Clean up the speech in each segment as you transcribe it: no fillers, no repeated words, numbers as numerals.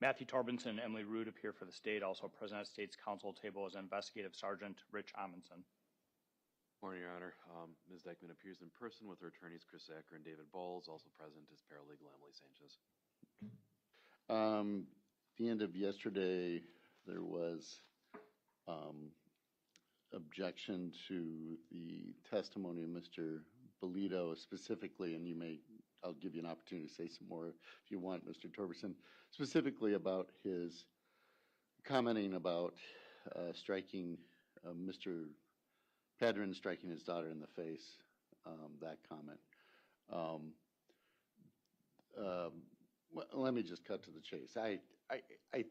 Matthew Torbenson and Emily Root appear for the state. Also present at state's counsel table is Investigative Sergeant Rich Amundsen. Morning, Your Honor. Ms. Dikeman appears in person with her attorneys Chris Acker and David Bowles. Also present is paralegal Emily Sanchez. The end of yesterday, there was objection to the testimony of Mr. Bolito specifically, and I'll give you an opportunity to say some more if you want, Mr. Torbenson, specifically about his commenting about striking Mr. Pedrin striking his daughter in the face, that comment. Well, let me just cut to the chase. I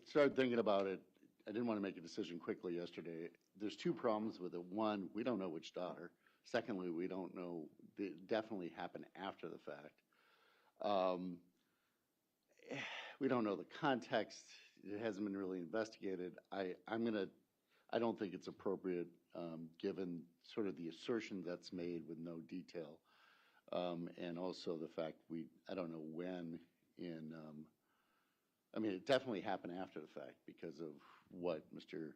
started thinking about it. I didn't want to make a decision quickly yesterday. There's two problems with it. One, we don't know which daughter. Secondly, we don't know. It definitely happened after the fact. We don't know the context. It hasn't been really investigated. I don't think it's appropriate, given sort of the assertion that's made with no detail, and also the fact I don't know when it definitely happened after the fact because of what Mr.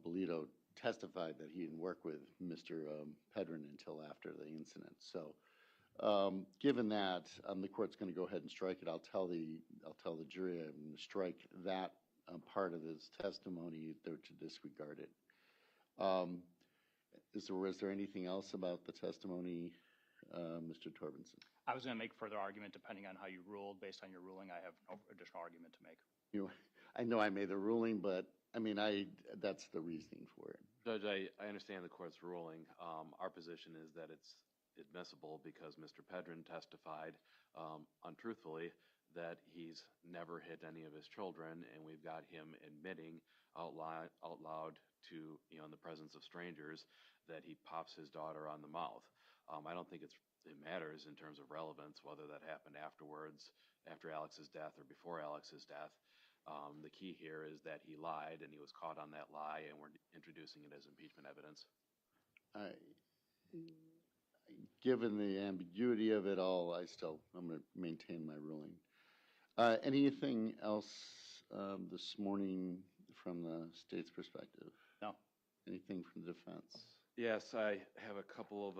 Bolito testified that he didn't work with Mr. Pedrin until after the incident. So, given that, the court's going to go ahead and strike it. I'll tell the jury I'm going to strike that part of his testimony. They're to disregard it. Was there anything else about the testimony, Mr. Torbenson? I was going to make further argument depending on how you ruled. Based on your ruling, I have no additional argument to make. I know I made the ruling, but that's the reasoning for it. Judge, I understand the court's ruling. Our position is that it's admissible because Mr. Pedrin testified untruthfully that he's never hit any of his children, and we've got him admitting out loud to, in the presence of strangers, that he pops his daughter on the mouth. I don't think it matters in terms of relevance whether that happened afterwards, after Alex's death or before Alex's death. The key here is that he lied, and he was caught on that lie, and we're introducing it as impeachment evidence. Given the ambiguity of it all, I'm going to maintain my ruling. Anything else this morning from the state's perspective? No. Anything from the defense? Yes, I have a couple of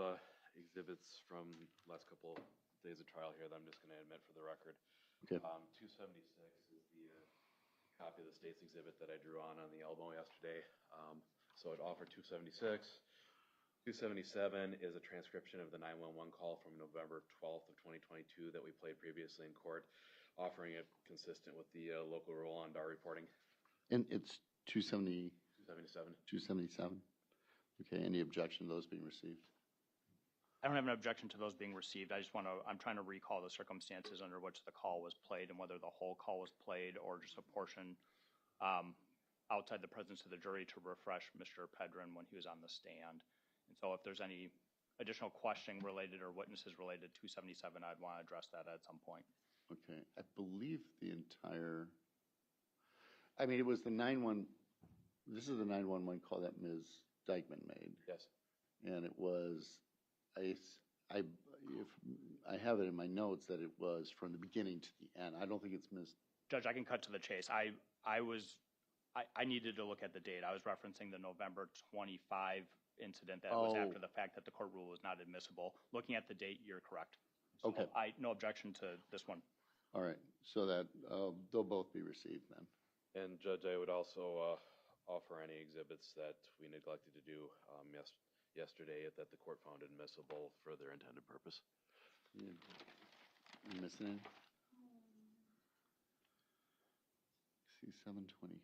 exhibits from the last couple of days of trial here that I'm just going to admit for the record. Okay. 276 is the copy of the state's exhibit that I drew on the elbow yesterday. So I'd offer 276. 277 is a transcription of the 911 call from November 12th of 2022 that we played previously in court, offering it consistent with the local rule on DAR reporting. And it's 277. 277. Okay. Any objection to those being received? I don't have an objection to those being received. I'm trying to recall the circumstances under which the call was played and whether the whole call was played or just a portion outside the presence of the jury to refresh Mr. Pedrin when he was on the stand. And so if there's any additional questioning related or witnesses related to 277, I'd want to address that at some point. Okay. I believe it was this is the 911 call that Ms. Dikeman made. Yes. And it was, if I have it in my notes that it was from the beginning to the end. I don't think it's Ms. Judge, I can cut to the chase. I needed to look at the date. I was referencing the November 25 incident that was after the fact that the court rule was not admissible. Looking at the date, you're correct. So okay. No objection to this one. All right. So that they'll both be received then. And Judge, I would also offer any exhibits that we neglected to do yesterday that the court found admissible for their intended purpose. You missing any? See, 720.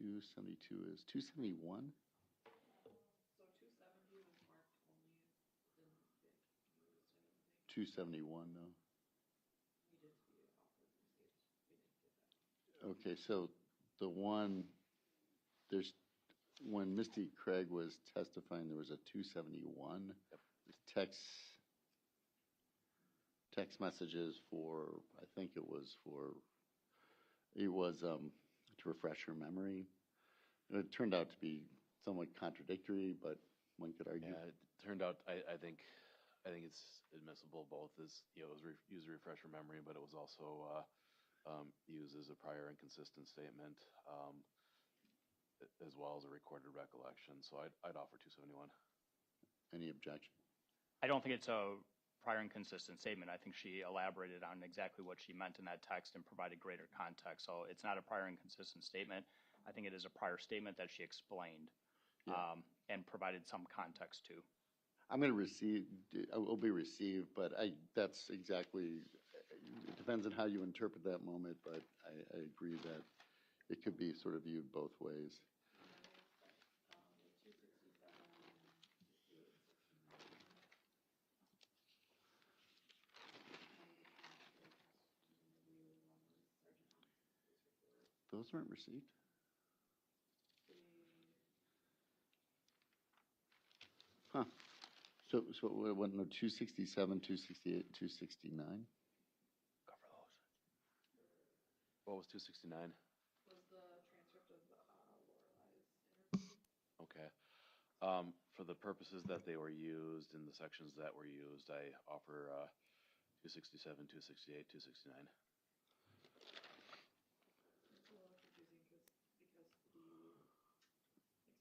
272 is 271? So 270 was marked only, didn't get used, I don't think. 271, though. We did see it offered receipts. We didn't get that. Okay, so the one, when Misty Craig was testifying, there was a 271. Yep. Text messages for, I think it was to refresh her memory. And it turned out to be somewhat contradictory, but one could argue. Yeah, it turned out, I think it's admissible both as, it was used to refresh her memory, but it was also uses a prior inconsistent statement, as well as a recorded recollection. So I'd offer 271. Any objection? I don't think it's a prior inconsistent statement. I think she elaborated on exactly what she meant in that text and provided greater context. So it's not a prior inconsistent statement. I think it is a prior statement that she explained and provided some context to. I'm going to receive, it will be received, but that's exactly, it depends on how you interpret that moment, but I agree that it could be sort of viewed both ways. Those weren't received? Huh. So what, no, 267, 268, 269? Cover those. What was 269? Was the transcript of Lorelai's interview. Okay. For the purposes that they were used in the sections that were used, I offer 267, 268, 269. It's a little confusing because the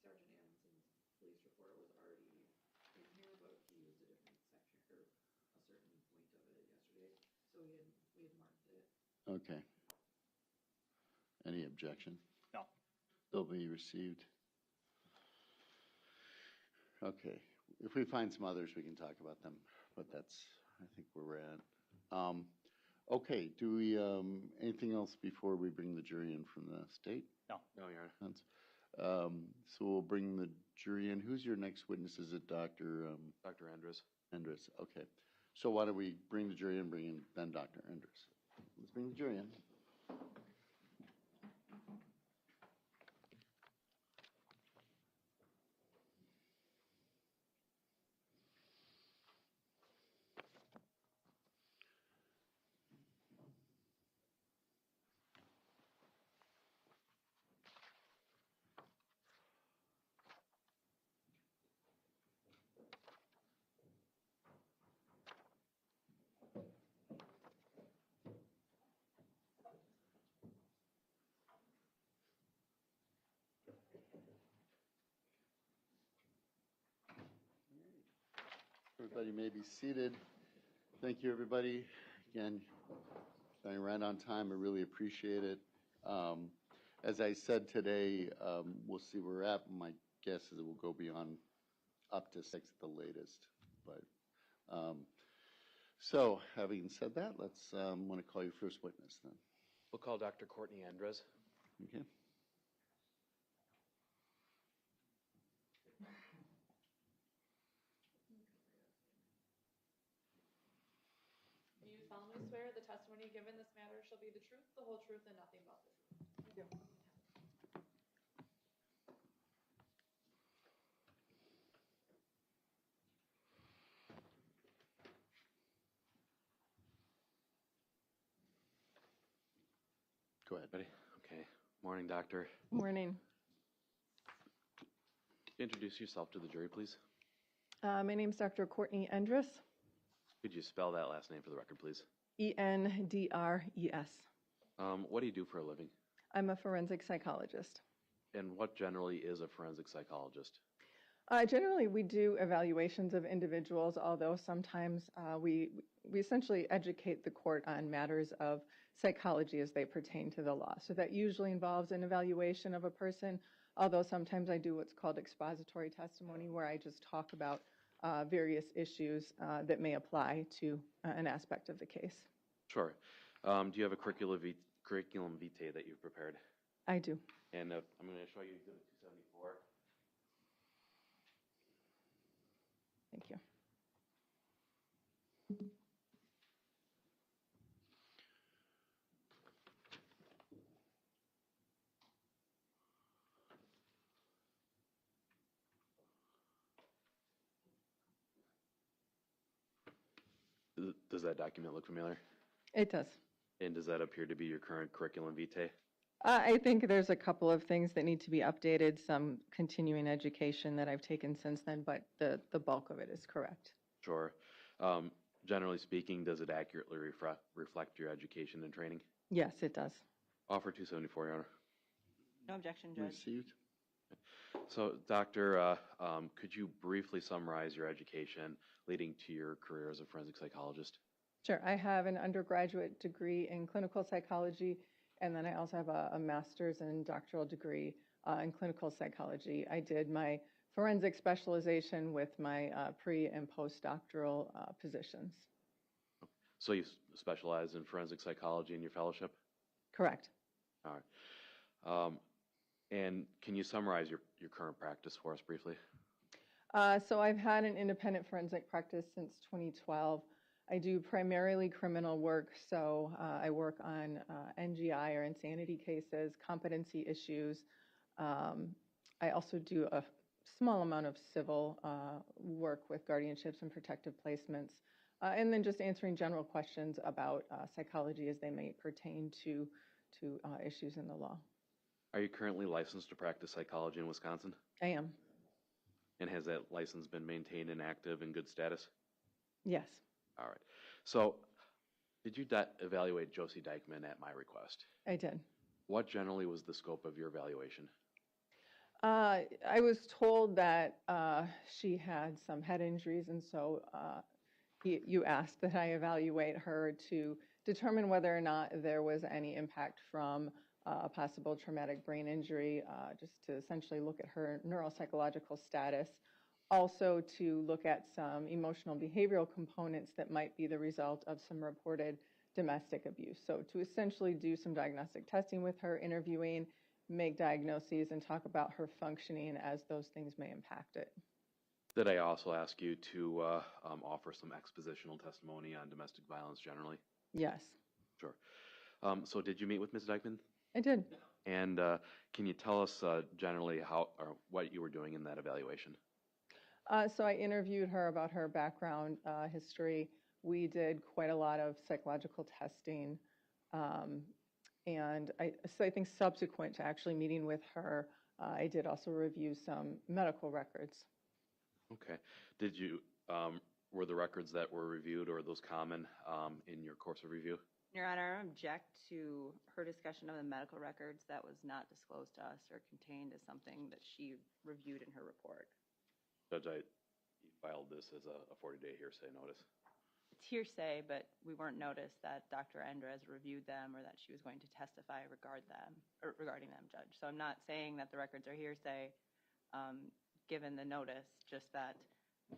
Sergeant Adamson's police report was already in here, but he used a different section or a certain point of it yesterday, so we had marked it. Okay. Any objection? No. They'll be received. Okay. If we find some others, we can talk about them, but that's, I think, where we're at. Okay. Do we, anything else before we bring the jury in from the state? No. No, Your Honor. So we'll bring the jury in. Who's your next witness? Is it Dr. Dr. Endres. Endres? Okay. So why don't we bring the jury in, bring in then Dr. Endres. Let's bring the jury in. Everybody may be seated. Thank you, everybody. Again, starting right on time. I really appreciate it. As I said today, we'll see where we're at. My guess is it will go beyond up to 6 at the latest. But so, having said that, let's want to call your first witness then. We'll call Dr. Courtney Endres. Okay. Do you solemnly swear the testimony given in this matter shall be the truth, the whole truth, and nothing but the truth? I do. Go ahead. Ready? Okay. Morning, doctor. Morning. Introduce yourself to the jury, please. My name's Dr. Courtney Endres, Could you spell that last name for the record, please? Endres. What do you do for a living? I'm a forensic psychologist. And what generally is a forensic psychologist? Generally, we do evaluations of individuals, although sometimes we essentially educate the court on matters of psychology as they pertain to the law. So that usually involves an evaluation of a person, although sometimes I do what's called expository testimony, where I just talk about various issues that may apply to an aspect of the case. Sure. Do you have a curriculum vitae that you've prepared? I do. And I'm going to show you Exhibit 274. Thank you. Does that document look familiar? It does. And does that appear to be your current curriculum vitae? I think there's a couple of things that need to be updated, some continuing education that I've taken since then, but the bulk of it is correct. Sure. Generally speaking, does it accurately reflect your education and training? Yes, it does. Offer 274, Your Honor. No objection, Judge. Received. So, Doctor, could you briefly summarize your education leading to your career as a forensic psychologist? Sure. I have an undergraduate degree in clinical psychology, and then I also have a master's and doctoral degree in clinical psychology. I did my forensic specialization with my pre- and postdoctoral positions. So you specialize in forensic psychology in your fellowship? Correct. All right. And can you summarize your current practice for us briefly? So I've had an independent forensic practice since 2012. I do primarily criminal work, so I work on NGI or insanity cases, competency issues. I also do a small amount of civil work with guardianships and protective placements, and then just answering general questions about psychology as they may pertain to issues in the law. Are you currently licensed to practice psychology in Wisconsin? I am. And has that license been maintained and active in good status? Yes. All right. So did you evaluate Josie Dikeman at my request? I did. What generally was the scope of your evaluation? I was told that she had some head injuries, and so you asked that I evaluate her to determine whether or not there was any impact from a possible traumatic brain injury, just to essentially look at her neuropsychological status. Also to look at some emotional behavioral components that might be the result of some reported domestic abuse. So to essentially do some diagnostic testing with her, interviewing, make diagnoses, and talk about her functioning as those things may impact it. Did I also ask you to offer some expositional testimony on domestic violence generally? Yes. Sure. So did you meet with Ms. Dikeman? I did. And can you tell us generally how or what you were doing in that evaluation? So I interviewed her about her background history. We did quite a lot of psychological testing. And I think subsequent to actually meeting with her, I did also review some medical records. Okay. Did you, were the records that were reviewed or those common in your course of review? Your Honor, I object to her discussion of the medical records that was not disclosed to us or contained as something that she reviewed in her report. Judge, you filed this as a 40-day hearsay notice. It's hearsay, but we weren't noticed that Dr. Endres reviewed them or that she was going to testify regarding them, Judge. So I'm not saying that the records are hearsay given the notice, just that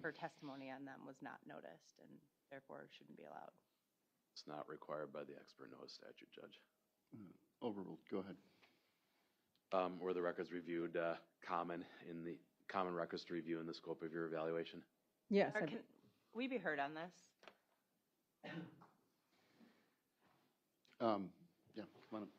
her testimony on them was not noticed and therefore shouldn't be allowed. It's not required by the expert notice statute, Judge. Overruled. Go ahead. Were the records reviewed common records to review in the scope of your evaluation? Yes. Can we be heard on this? Yeah, come on up.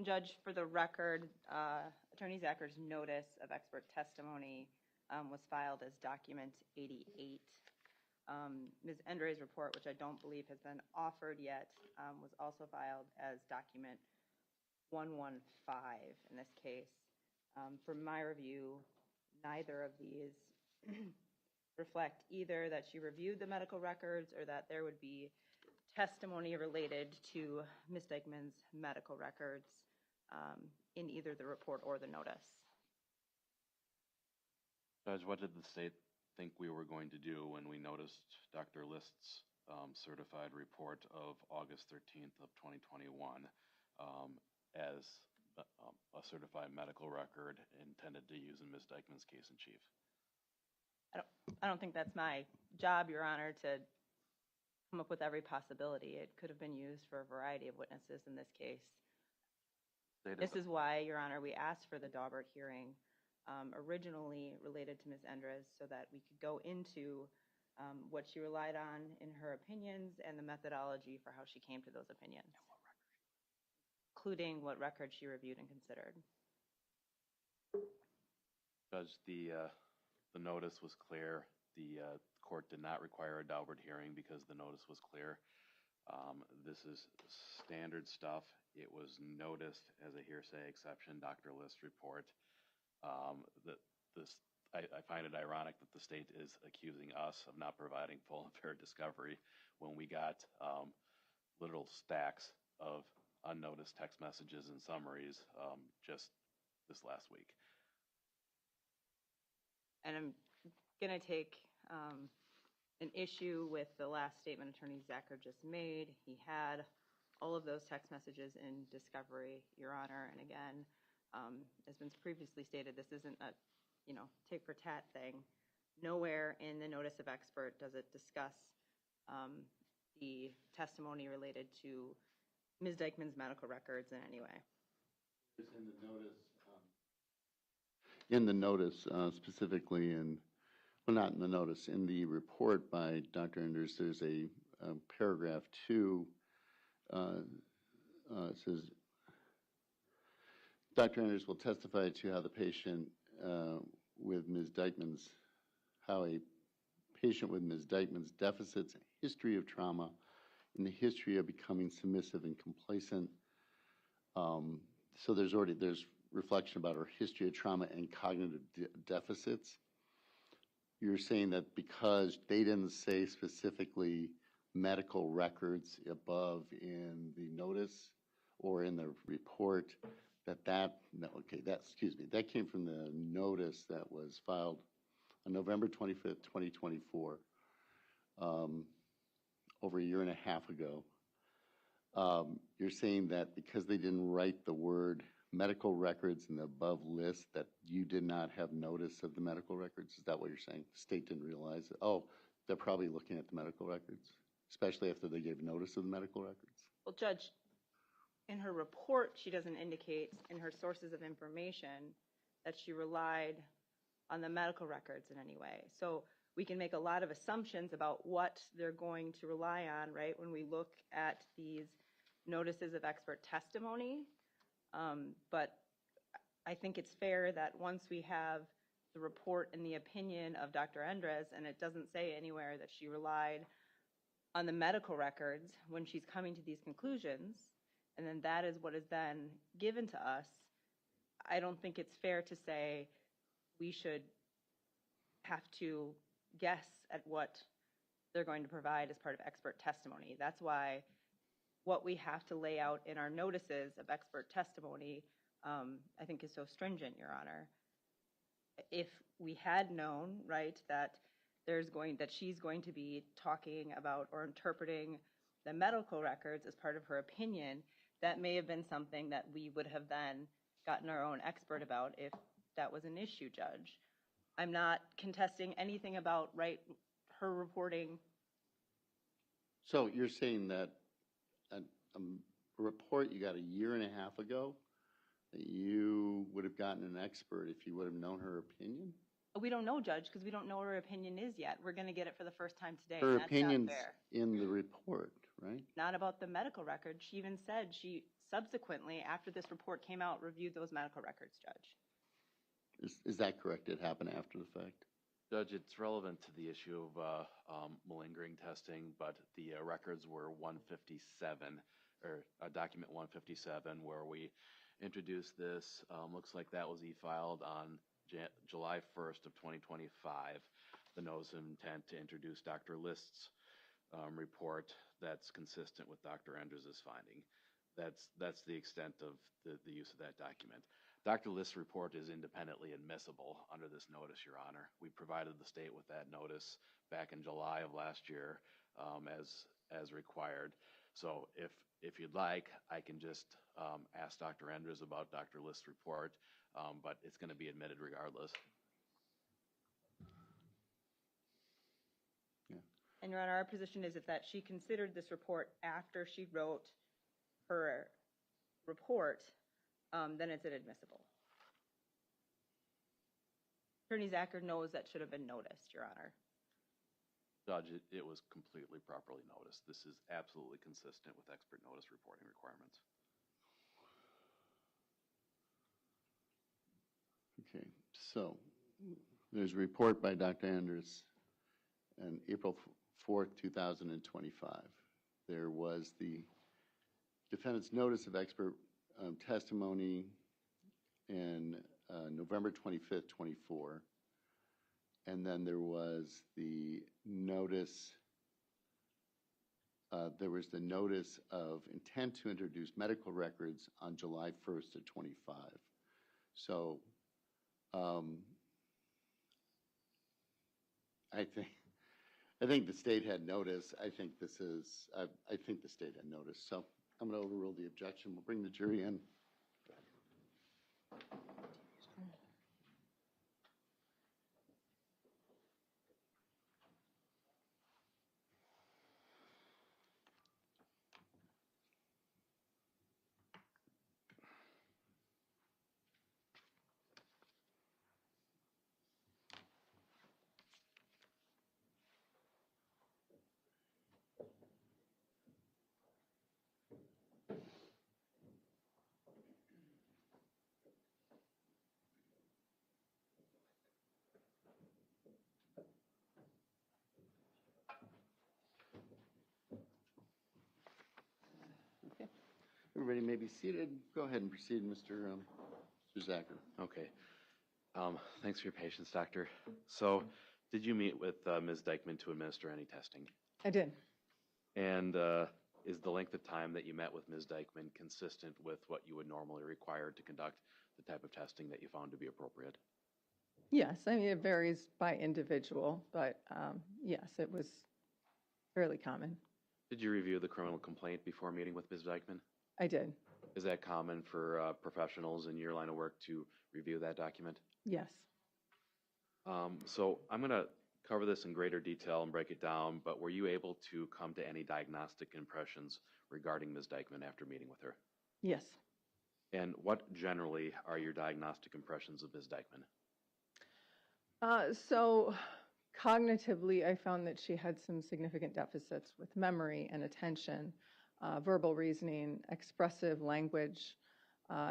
Judge, for the record, Attorney Zacker's notice of expert testimony was filed as document 88. Ms. Endres' report, which I don't believe has been offered yet, was also filed as document 115 in this case. From my review, neither of these reflect either that she reviewed the medical records or that there would be testimony related to Ms. Dikeman's medical records in either the report or the notice. Judge, what did the state think we were going to do when we noticed Dr. List's certified report of August 13th of 2021 as a certified medical record intended to use in Ms. Dikeman's case in chief. I don't think that's my job, Your Honor, to come up with every possibility. It could have been used for a variety of witnesses in this case. This is why, Your Honor, we asked for the Daubert hearing originally related to Ms. Endres so that we could go into what she relied on in her opinions and the methodology for how she came to those opinions, including what records she reviewed and considered. Judge, the notice was clear. The court did not require a Daubert hearing because the notice was clear. This is standard stuff. It was noticed as a hearsay exception, Dr. List's report. I find it ironic that the state is accusing us of not providing full and fair discovery when we got literal stacks of unnoticed text messages and summaries just this last week. And I'm going to take an issue with the last statement Attorney Zacher just made. He had all of those text messages in discovery, Your Honor. And again, as been previously stated, this isn't a tit for tat thing. Nowhere in the notice of expert does it discuss the testimony related to Ms. Dikeman's medical records in any way. In the notice, specifically not in the notice, in the report by Dr. Endres, there's a paragraph 2. It says, Dr. Endres will testify to how a patient with Ms. Dikeman's deficits, history of trauma, and the history of becoming submissive and complacent. So there's reflection about her history of trauma and cognitive deficits. You're saying that because they didn't say specifically medical records above in the notice or in the report, that came from the notice that was filed on November 25th, 2024, over a year and a half ago. You're saying that because they didn't write the word medical records in the above list that you did not have notice of the medical records? Is that what you're saying? The state didn't realize it? Oh, they're probably looking at the medical records, especially after they gave notice of the medical records? Well, Judge, in her report, she doesn't indicate in her sources of information that she relied on the medical records in any way. So we can make a lot of assumptions about what they're going to rely on, right, when we look at these notices of expert testimony. But I think it's fair that once we have the report and the opinion of Dr. Endres, and it doesn't say anywhere that she relied on the medical records when she's coming to these conclusions, and then that is what is then given to us, I don't think it's fair to say we should have to guess at what they're going to provide as part of expert testimony. That's why what we have to lay out in our notices of expert testimony, I think, is so stringent, Your Honor. If we had known, right, that she's going to be talking about or interpreting the medical records as part of her opinion, that may have been something that we would have then gotten our own expert about if that was an issue, Judge. I'm not contesting anything about, right, her reporting. So you're saying that a report you got a year and a half ago, that you would have gotten an expert if you would have known her opinion? We don't know, Judge, because we don't know what her opinion is yet. We're going to get it for the first time today. Her and that's opinion's not fair. in the report, right? Not about the medical records. She even said she subsequently, after this report came out, reviewed those medical records, Judge. Is that correct? It happened after the fact? Judge, it's relevant to the issue of malingering testing, but the records were 157, or document 157, where we introduced this. Looks like that was e-filed on July 1st of 2025. The notice of intent to introduce Dr. List's report that's consistent with Dr. Endres' finding. That's the extent of the use of that document. Dr. List's report is independently admissible under this notice, Your Honor. We provided the state with that notice back in July of last year as required. So if you'd like, I can just ask Dr. Endres about Dr. List's report, but it's going to be admitted regardless. And Your Honor, our position is that she considered this report after she wrote her report, then it's inadmissible. Attorney Zacher knows that should have been noticed, Your Honor. Judge, it was completely properly noticed. This is absolutely consistent with expert notice reporting requirements. Okay, so there's a report by Dr. Endres on April 4th, 2025. There was the defendant's notice of expert testimony in November 25th, 24. And then there was the notice, the notice of intent to introduce medical records on July 1st of 25. So I think the state had notice. I think the state had notice. So I'm going to overrule the objection. We'll bring the jury in. Everybody may be seated. Go ahead and proceed, Mr. Zacher. Okay. Thanks for your patience, Doctor. So did you meet with Ms. Dikeman to administer any testing? I did. And is the length of time that you met with Ms. Dikeman consistent with what you would normally require to conduct the type of testing that you found to be appropriate? Yes, I mean, it varies by individual, but yes, it was fairly common. Did you review the criminal complaint before meeting with Ms. Dikeman? I did. Is that common for professionals in your line of work to review that document? Yes. So I'm going to cover this in greater detail and break it down, but were you able to come to any diagnostic impressions regarding Ms. Dikeman after meeting with her? Yes. And what generally are your diagnostic impressions of Ms. Dikeman? So cognitively, I found that she had some significant deficits with memory and attention, verbal reasoning, expressive language.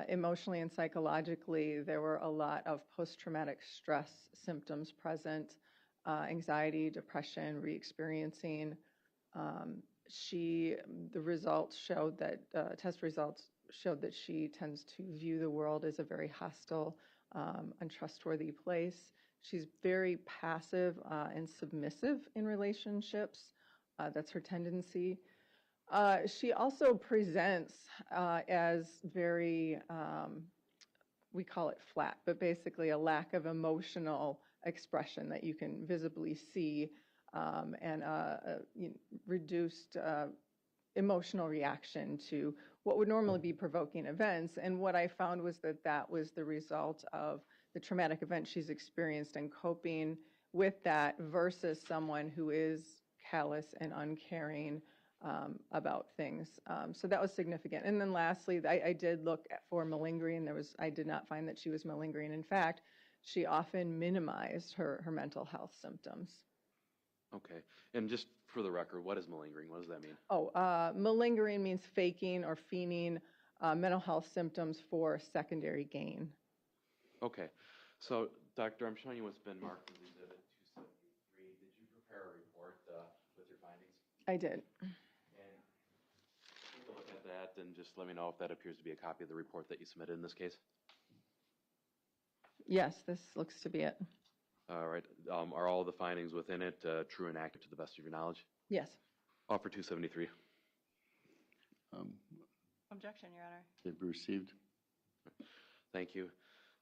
Emotionally and psychologically, there were a lot of post-traumatic stress symptoms present, anxiety, depression, re-experiencing. The results showed that, test results showed that she tends to view the world as a very hostile, untrustworthy place. She's very passive and submissive in relationships. That's her tendency. She also presents as very, we call it flat, but basically a lack of emotional expression that you can visibly see, and reduced emotional reaction to what would normally be provoking events. And what I found was that that was the result of the traumatic event she's experienced and coping with that versus someone who is callous and uncaring about things. So that was significant. And then lastly, I did look for malingering. I did not find that she was malingering. In fact, she often minimized her mental health symptoms. Okay. And just for the record, what is malingering? What does that mean? Malingering means faking or feigning mental health symptoms for secondary gain. Okay. So, Doctor, I'm showing you what's been marked as Exhibit 273. Did you prepare a report with your findings? I did. And take a look at that and just let me know if that appears to be a copy of the report that you submitted in this case. Yes, this looks to be it. All right. Are all the findings within it true and accurate to the best of your knowledge? Yes. Offer 273. Objection, Your Honor. They've received. Thank you.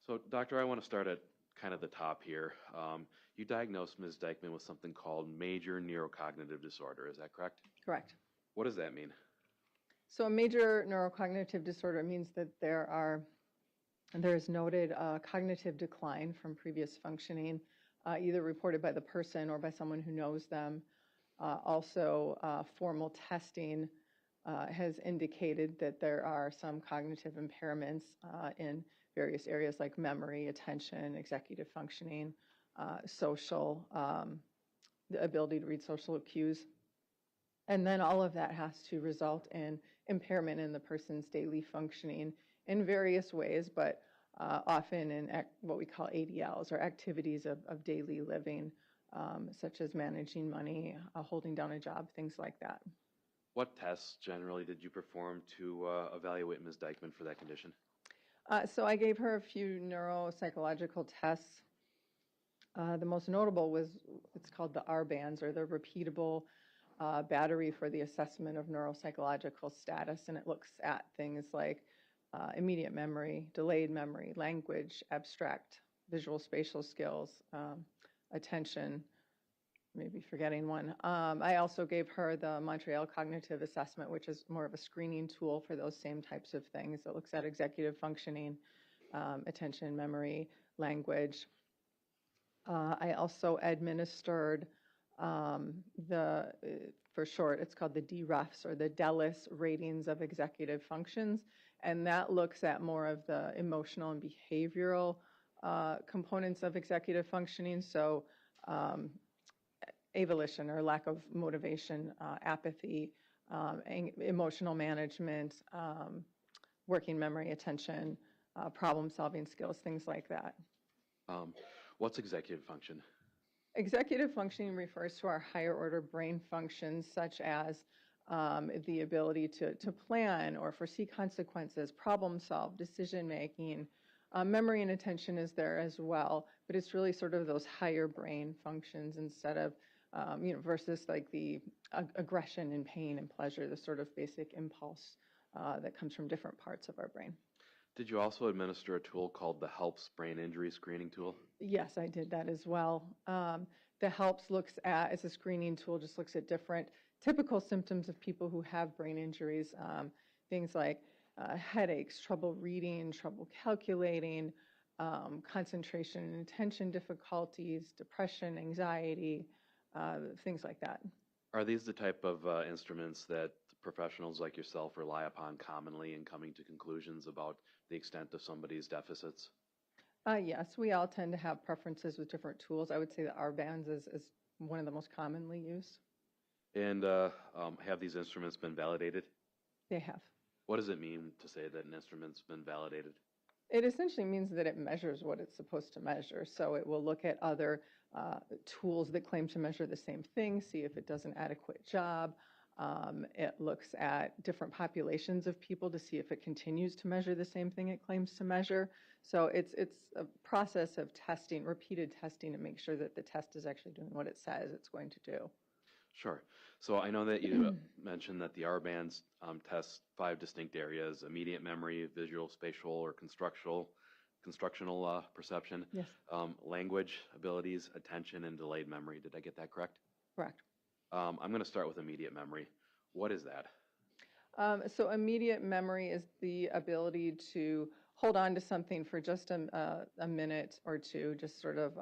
So, doctor, I want to start at kind of the top here. You diagnosed Ms. Dikeman with something called major neurocognitive disorder. Is that correct? Correct. What does that mean? So a major neurocognitive disorder means that there is noted cognitive decline from previous functioning, either reported by the person or by someone who knows them. Also, formal testing has indicated that there are some cognitive impairments in various areas like memory, attention, executive functioning, social, the ability to read social cues. And then all of that has to result in impairment in the person's daily functioning in various ways, but often in what we call ADLs, or activities of daily living, such as managing money, holding down a job, things like that. What tests generally did you perform to evaluate Ms. Dikeman for that condition? So I gave her a few neuropsychological tests. The most notable was, it's called the R-bands, or the repeatable battery for the assessment of neuropsychological status, and it looks at things like immediate memory, delayed memory, language, abstract, visual spatial skills, attention, maybe forgetting one. I also gave her the Montreal Cognitive Assessment, which is more of a screening tool for those same types of things. It looks at executive functioning, attention, memory, language. I also administered for short, it's called the DREFs, or the DELIS ratings of executive functions, and that looks at more of the emotional and behavioral components of executive functioning. So avolition, or lack of motivation, apathy, emotional management, working memory, attention, problem-solving skills, things like that. What's executive function? Executive functioning refers to our higher order brain functions, such as the ability to plan or foresee consequences, problem solve, decision making. Memory and attention is there as well, but it's really sort of those higher brain functions instead of, versus like the aggression and pain and pleasure, the sort of basic impulse that comes from different parts of our brain. Did you also administer a tool called the HELPS brain injury screening tool? Yes, I did that as well. The HELPS looks at, as a screening tool, just looks at different typical symptoms of people who have brain injuries, things like headaches, trouble reading, trouble calculating, concentration and attention difficulties, depression, anxiety, things like that. Are these the type of instruments that professionals like yourself rely upon commonly in coming to conclusions about the extent of somebody's deficits? Yes, we all tend to have preferences with different tools. I would say that R-bands is one of the most commonly used. And have these instruments been validated? They have. What does it mean to say that an instrument's been validated? It essentially means that it measures what it's supposed to measure. So it will look at other tools that claim to measure the same thing, see if it does an adequate job. It looks at different populations of people to see if it continues to measure the same thing it claims to measure. So it's a process of testing, repeated testing, to make sure that the test is actually doing what it says it's going to do. Sure. So I know that you mentioned that the R-bands test 5 distinct areas: immediate memory, visual, spatial, or constructional perception, Yes. Language abilities, attention, and delayed memory. Did I get that correct? Correct. I'm going to start with immediate memory. What is that? So immediate memory is the ability to hold on to something for just a minute or two, just sort of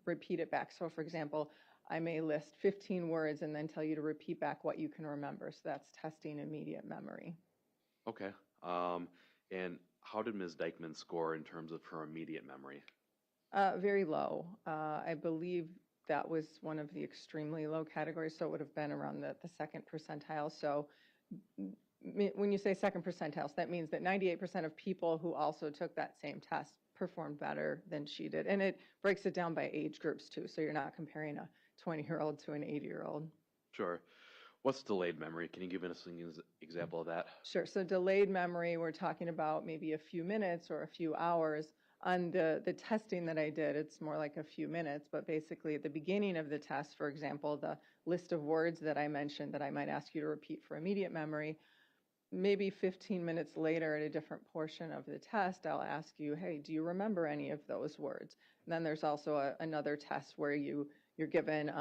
repeat it back. So for example, I may list 15 words and then tell you to repeat back what you can remember. So that's testing immediate memory. Okay. And how did Ms. Dikeman score in terms of her immediate memory? Very low. I believe that was one of the extremely low categories, so it would have been around the second percentile. So when you say second percentiles, that means that 98% of people who also took that same test performed better than she did. And it breaks it down by age groups too, so you're not comparing a 20-year-old to an 80-year-old. Sure. What's delayed memory? Can you give us an example of that? Sure. So delayed memory, we're talking about maybe a few minutes or a few hours. On the testing that I did, it's more like a few minutes, but basically at the beginning of the test, for example, the list of words that I mentioned that I might ask you to repeat for immediate memory, maybe 15 minutes later at a different portion of the test, I'll ask you, hey, do you remember any of those words? And then there's also another test where you're given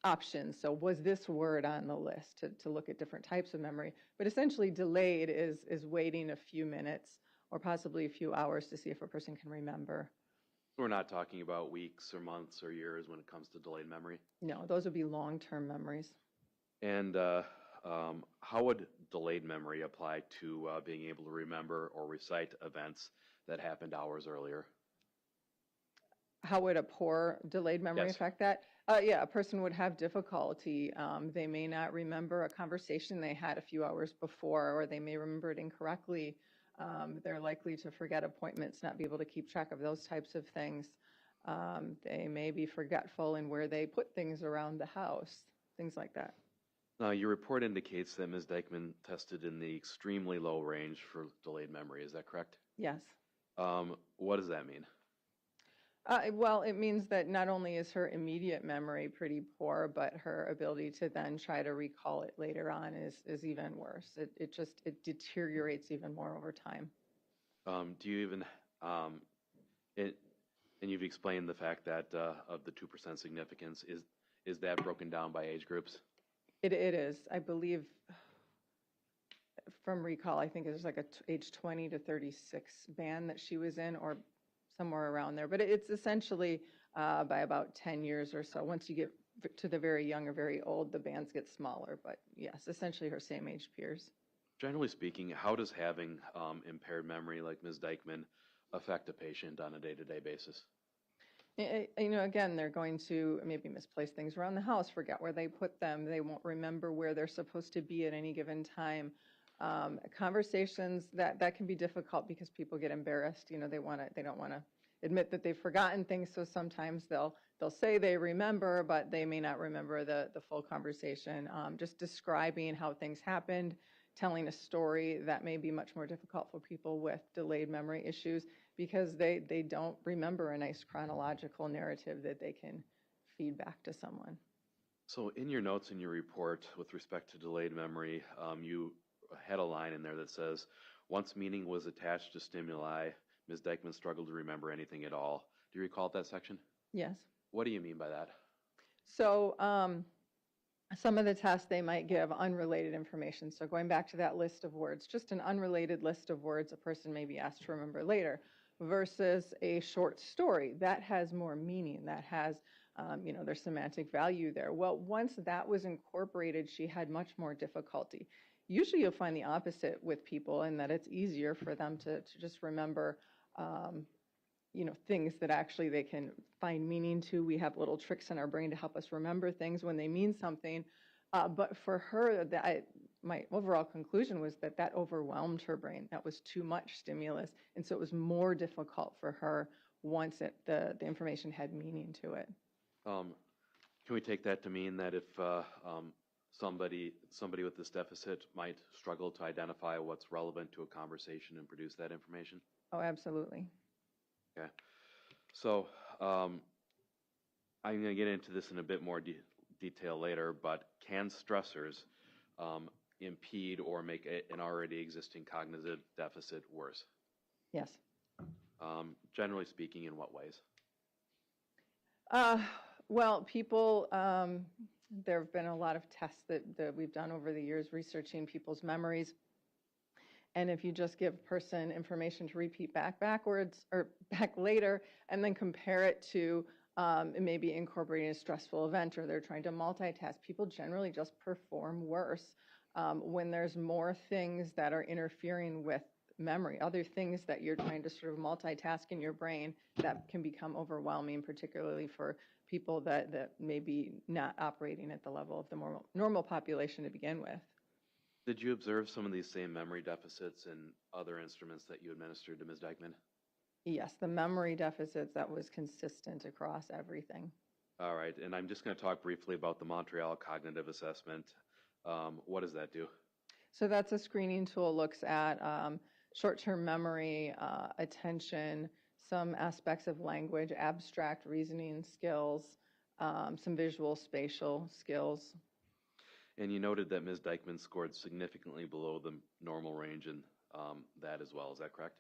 options. So was this word on the list to look at different types of memory? But essentially delayed is waiting a few minutes or possibly a few hours to see if a person can remember. We're not talking about weeks or months or years when it comes to delayed memory. No, those would be long-term memories. And how would delayed memory apply to being able to remember or recite events that happened hours earlier? How would a poor delayed memory Yes. affect that? Yeah, a person would have difficulty. They may not remember a conversation they had a few hours before, or they may remember it incorrectly. They're likely to forget appointments, not be able to keep track of those types of things. They may be forgetful in where they put things around the house, things like that. Now, your report indicates that Ms. Dikeman tested in the extremely low range for delayed memory. Is that correct? Yes. What does that mean? Well, it means that not only is her immediate memory pretty poor, but her ability to then try to recall it later on is even worse. It deteriorates even more over time. Do you even, and you've explained the fact that of the 2% significance, is that broken down by age groups? It is. I believe, from recall, I think it was like age 20 to 36 band that she was in, or somewhere around there. But it's essentially by about 10 years or so. Once you get to the very young or very old, the bands get smaller. But yes, essentially her same age peers. Generally speaking, how does having impaired memory like Ms. Dikeman affect a patient on a day-to-day basis? Again, they're going to maybe misplace things around the house, forget where they put them. They won't remember where they're supposed to be at any given time. Conversations that can be difficult because people get embarrassed. They don't want to admit that they've forgotten things. So sometimes they'll say they remember, but they may not remember the full conversation. Just describing how things happened, telling a story, that may be much more difficult for people with delayed memory issues because they don't remember a nice chronological narrative that they can feed back to someone. So in your notes in your report with respect to delayed memory, you had a line in there that says, once meaning was attached to stimuli, Ms. Dikeman struggled to remember anything at all. Do you recall that section? Yes. What do you mean by that? So some of the tests, they might give unrelated information. So going back to that list of words, just an unrelated list of words a person may be asked to remember later versus a short story. That has more meaning. That has, there's semantic value there. Well, once that was incorporated, she had much more difficulty. Usually you'll find the opposite with people in that it's easier for them to just remember, things that actually they can find meaning to. We have little tricks in our brain to help us remember things when they mean something. But for her, my overall conclusion was that overwhelmed her brain. That was too much stimulus. And so it was more difficult for her once the information had meaning to it. Can we take that to mean that if somebody with this deficit might struggle to identify what's relevant to a conversation and produce that information? Oh, absolutely. Okay. So I'm going to get into this in a bit more detail later, but can stressors impede or make an already existing cognitive deficit worse? Yes. Generally speaking, in what ways? Well, people, there have been a lot of tests that we've done over the years researching people's memories. And if you just give a person information to repeat backwards or back later and then compare it to maybe incorporating a stressful event or they're trying to multitask, people generally just perform worse when there's more things that are interfering with memory, other things that you're trying to sort of multitask in your brain that can become overwhelming, particularly for people that may be not operating at the level of the normal population to begin with. Did you observe some of these same memory deficits in other instruments that you administered to Ms. Dikeman? Yes, the memory deficits, that was consistent across everything. All right, and I'm just going to talk briefly about the Montreal Cognitive Assessment. What does that do? So that's a screening tool, looks at short-term memory, attention, some aspects of language, abstract reasoning skills, some visual spatial skills. And you noted that Ms. Dikeman scored significantly below the normal range in that as well. Is that correct?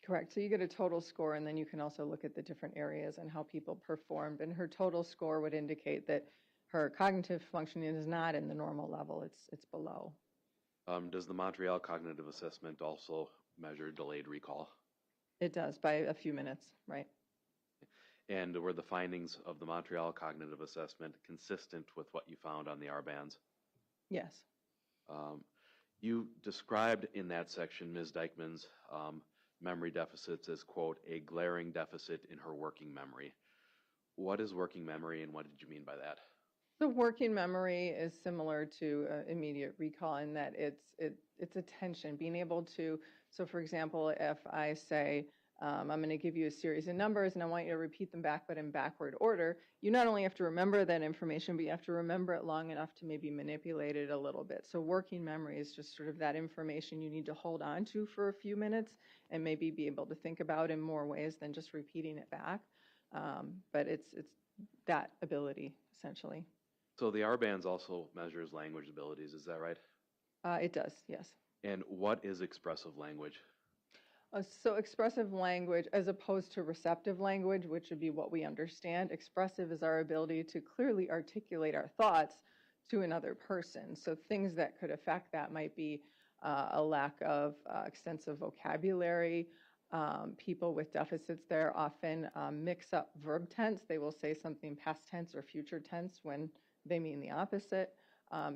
Correct. So you get a total score, and then you can also look at the different areas and how people performed. And her total score would indicate that her cognitive functioning is not in the normal level. It's below. Does the Montreal Cognitive Assessment also measure delayed recall? It does, by a few minutes, right? And were the findings of the Montreal Cognitive Assessment consistent with what you found on the R-bands? Yes. You described in that section Ms. Dikeman's memory deficits as, quote, a glaring deficit in her working memory. What is working memory, and what did you mean by that? The working memory is similar to immediate recall in that it's attention, being able to, so for example, if I say, I'm going to give you a series of numbers and I want you to repeat them back, but in backward order, you not only have to remember that information, but you have to remember it long enough to maybe manipulate it a little bit. So working memory is just sort of that information you need to hold on to for a few minutes and maybe be able to think about in more ways than just repeating it back. But it's that ability, essentially. So the R-bands also measures language abilities, is that right? It does, yes. And what is expressive language? So expressive language, as opposed to receptive language, which would be what we understand, expressive is our ability to clearly articulate our thoughts to another person. So things that could affect that might be a lack of extensive vocabulary. People with deficits there often mix up verb tense. They will say something past tense or future tense when they mean the opposite.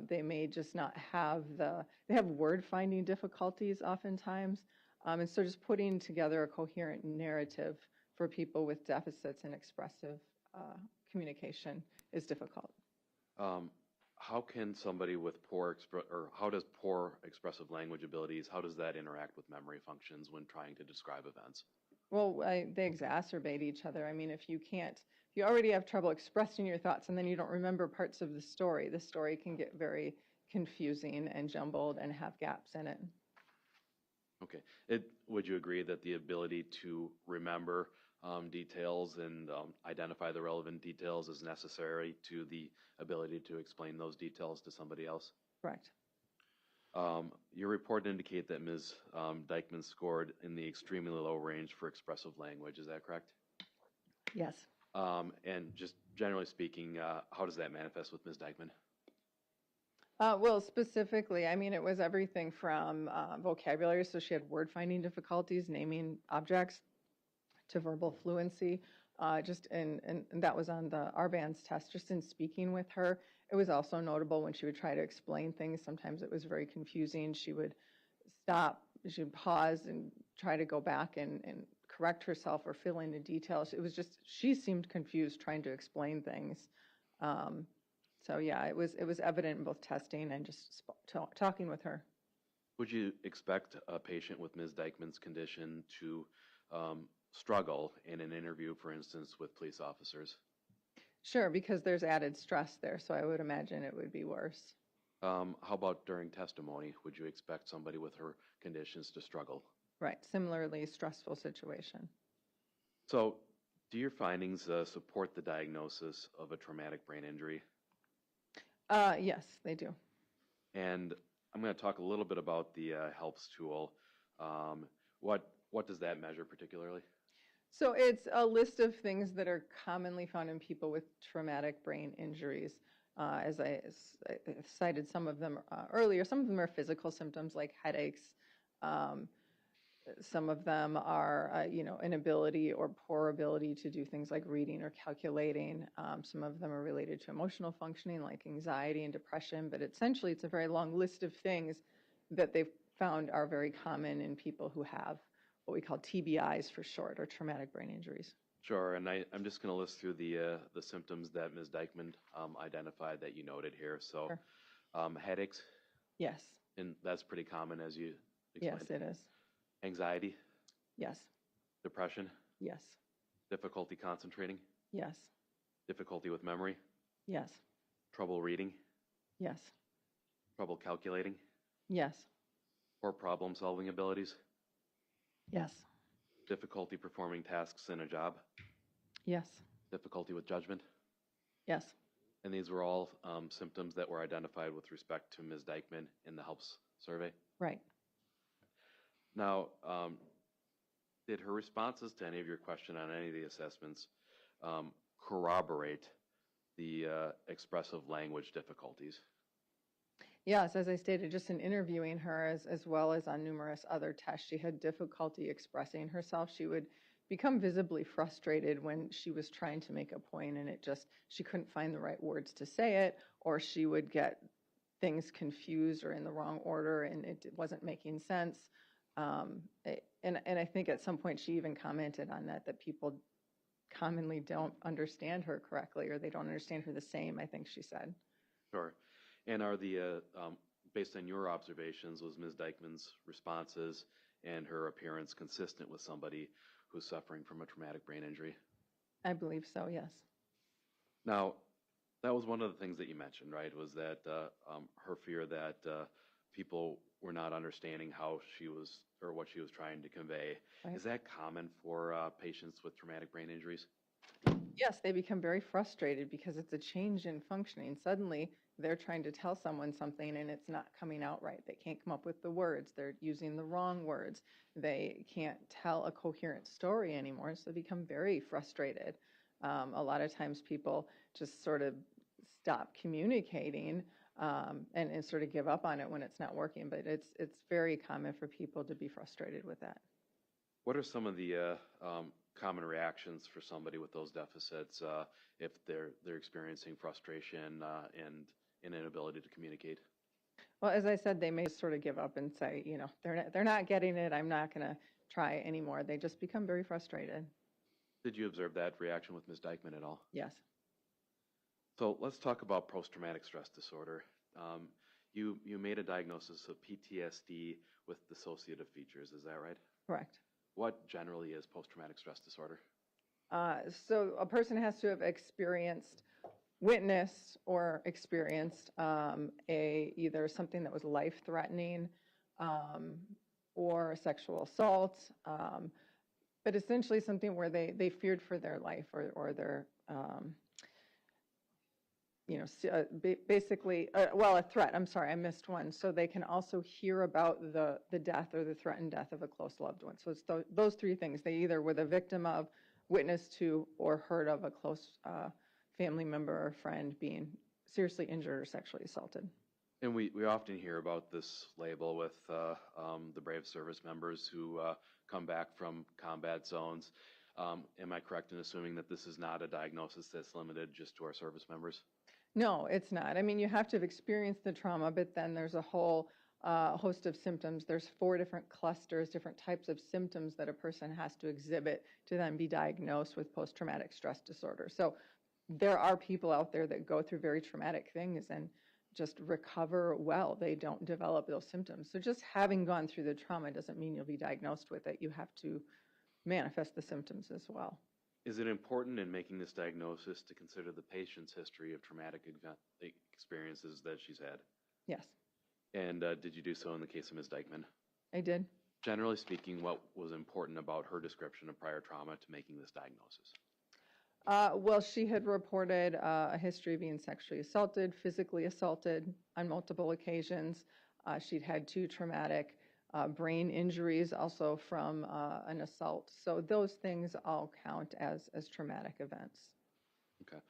They may just not have they have word finding difficulties oftentimes. And so just putting together a coherent narrative for people with deficits in expressive communication is difficult. How can somebody with how does poor expressive language abilities, how does that interact with memory functions when trying to describe events? Well, they exacerbate each other. I mean, if you already have trouble expressing your thoughts and then you don't remember parts of the story can get very confusing and jumbled and have gaps in it. Okay. Would you agree that the ability to remember details and identify the relevant details is necessary to the ability to explain those details to somebody else? Correct. Your report indicate that Ms. Dikeman scored in the extremely low range for expressive language. Is that correct? Yes. And just generally speaking, how does that manifest with Ms. Dikeman? Well, specifically, I mean, it was everything from vocabulary, so she had word-finding difficulties, naming objects, to verbal fluency. And that was on the R-bands test, just in speaking with her. It was also notable when she would try to explain things. Sometimes it was very confusing. She would stop, she would pause and try to go back and correct herself or fill in the details. It was just, she seemed confused trying to explain things. So yeah, it was evident in both testing and just talking with her. Would you expect a patient with Ms. Dikeman's condition to struggle in an interview, for instance, with police officers? Sure, because there's added stress there, so I would imagine it would be worse. How about during testimony? Would you expect somebody with her conditions to struggle? Right, similarly stressful situation. So, do your findings support the diagnosis of a traumatic brain injury? Yes, they do. And I'm going to talk a little bit about the HELPS tool. What does that measure particularly? So it's a list of things that are commonly found in people with traumatic brain injuries. As I cited some of them earlier, some of them are physical symptoms like headaches. Some of them are, inability or poor ability to do things like reading or calculating. Some of them are related to emotional functioning like anxiety and depression, but essentially it's a very long list of things that they've found are very common in people who have what we call TBIs for short, or traumatic brain injuries. Sure, and I'm just going to list through the symptoms that Ms. Dikeman identified that you noted here. So, Sure. Headaches? Yes. And that's pretty common, as you explained. Yes, it is. Anxiety? Yes. Depression? Yes. Difficulty concentrating? Yes. Difficulty with memory? Yes. Trouble reading? Yes. Trouble calculating? Yes. Poor problem-solving abilities? Yes. Difficulty performing tasks in a job? Yes. Difficulty with judgment? Yes. And these were all symptoms that were identified with respect to Ms. Dikeman in the HELPS survey? Right. Now, did her responses to any of your question on any of the assessments corroborate the expressive language difficulties? Yes, as I stated, just in interviewing her as well as on numerous other tests, she had difficulty expressing herself. She would become visibly frustrated when she was trying to make a point and she couldn't find the right words to say it, or she would get things confused or in the wrong order and it wasn't making sense. And I think at some point she even commented on that people commonly don't understand her correctly, or they don't understand her the same, I think she said. Sure. And are the, based on your observations, was Ms. Dikeman's responses and her appearance consistent with somebody who's suffering from a traumatic brain injury? I believe so, yes. Now, that was one of the things that you mentioned, right, was that her fear that people were not understanding how she was, or what she was trying to convey. Right. Is that common for patients with traumatic brain injuries? Yes, they become very frustrated because it's a change in functioning. Suddenly, they're trying to tell someone something and it's not coming out right. They can't come up with the words. They're using the wrong words. They can't tell a coherent story anymore, so they become very frustrated. A lot of times people just sort of stop communicating and sort of give up on it when it's not working. But it's very common for people to be frustrated with that. What are some of the common reactions for somebody with those deficits if they're experiencing frustration and an inability to communicate? Well, as I said, they may sort of give up and say, you know, they're not getting it. I'm not going to try anymore. They just become very frustrated. Did you observe that reaction with Ms. Dikeman at all? Yes. So let's talk about post-traumatic stress disorder. You made a diagnosis of PTSD with dissociative features, is that right? Correct. What generally is post-traumatic stress disorder? So a person has to have witnessed or experienced either something that was life-threatening or sexual assault, but essentially something where they feared for their life or their, basically, a threat. I'm sorry, I missed one. So they can also hear about the death or the threatened death of a close loved one. So it's those three things. They either were the victim of, witnessed to, or heard of a close family member or friend being seriously injured or sexually assaulted. And we often hear about this label with the brave service members who come back from combat zones. Am I correct in assuming that this is not a diagnosis that's limited just to our service members? No, it's not. I mean, you have to have experienced the trauma, but then there's a whole host of symptoms. There's 4 different clusters, different types of symptoms that a person has to exhibit to then be diagnosed with post-traumatic stress disorder. So there are people out there that go through very traumatic things and just recover well. They don't develop those symptoms. So just having gone through the trauma doesn't mean you'll be diagnosed with it. You have to manifest the symptoms as well. Is it important in making this diagnosis to consider the patient's history of traumatic experiences that she's had? Yes, And did you do so in the case of Ms. Dikeman? I did. Generally speaking, what was important about her description of prior trauma to making this diagnosis? Well, she had reported a history of being sexually assaulted, physically assaulted on multiple occasions. She'd had 2 traumatic brain injuries also from an assault. So those things all count as traumatic events. Okay.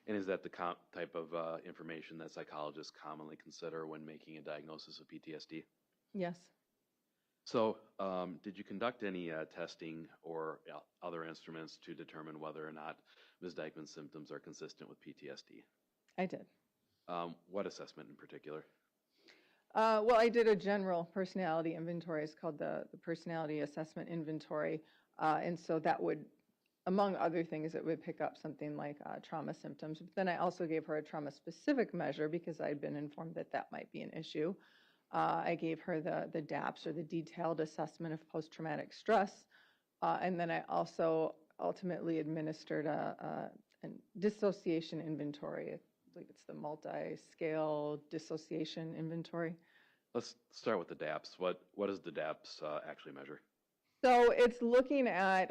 And is that the type of information that psychologists commonly consider when making a diagnosis of PTSD? Yes. So did you conduct any testing or other instruments to determine whether or not Ms. Dikeman's symptoms are consistent with PTSD? I did. What assessment in particular? Well, I did a general personality inventory. It's called the Personality Assessment Inventory. And so that would, among other things, it would pick up something like trauma symptoms. But then I also gave her a trauma-specific measure because I'd been informed that that might be an issue. I gave her the DAPS, or the Detailed Assessment of Post-Traumatic Stress. And then I also ultimately administered a dissociation inventory. I believe it's the multi-scale dissociation inventory. Let's start with the DAPS. What does the DAPS actually measure? So it's looking at,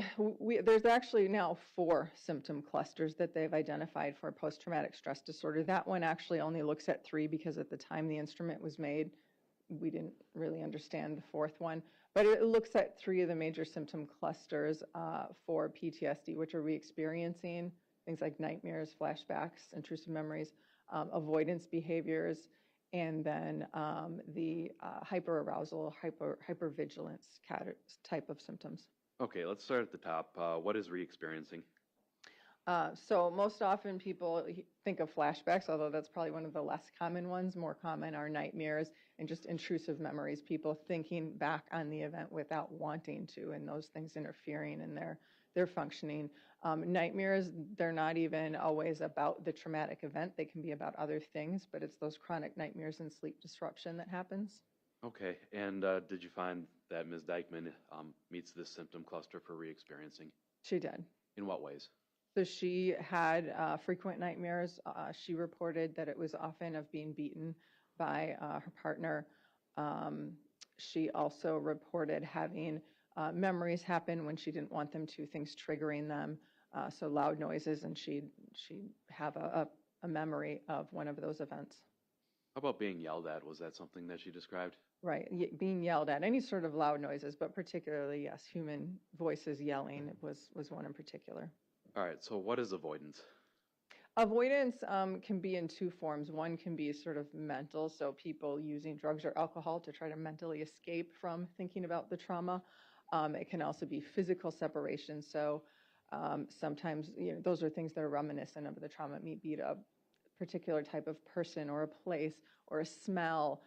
there's actually now 4 symptom clusters that they've identified for post-traumatic stress disorder. That one actually only looks at 3 because at the time the instrument was made, we didn't really understand the 4th one. But it looks at 3 of the major symptom clusters for PTSD, which are re-experiencing, things like nightmares, flashbacks, intrusive memories, avoidance behaviors, and then the hyperarousal, hypervigilance type of symptoms. Okay, let's start at the top. What is re-experiencing? So most often people think of flashbacks, although that's probably one of the less common ones. More common are nightmares and just intrusive memories, people thinking back on the event without wanting to, and those things interfering in their functioning. Nightmares, they're not even always about the traumatic event. They can be about other things, but it's those chronic nightmares and sleep disruption that happens. Okay, and did you find that Ms. Dikeman meets this symptom cluster for re-experiencing? She did. In what ways? So she had frequent nightmares. She reported that it was often of being beaten by her partner. She also reported having memories happen when she didn't want them to, things triggering them, so loud noises, and she'd have a memory of one of those events. How about being yelled at? Was that something that she described? Right, being yelled at, any sort of loud noises, but particularly, yes, human voices yelling was one in particular. All right, so what is avoidance? Avoidance can be in 2 forms. One can be sort of mental, so people using drugs or alcohol to try to mentally escape from thinking about the trauma. It can also be physical separation, so sometimes those are things that are reminiscent of the trauma. It may be a particular type of person or a place or a smell,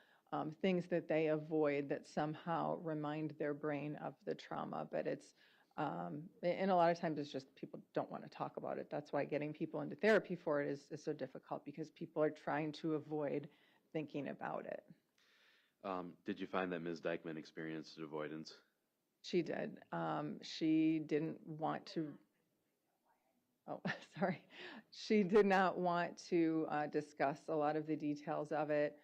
things that they avoid that somehow remind their brain of the trauma, but it's and a lot of times it's just people don't want to talk about it. That's why getting people into therapy for it is so difficult, because people are trying to avoid thinking about it. Did you find that Ms. Dikeman experienced avoidance? She did. She didn't want to, oh, sorry. She did not want to discuss a lot of the details of it.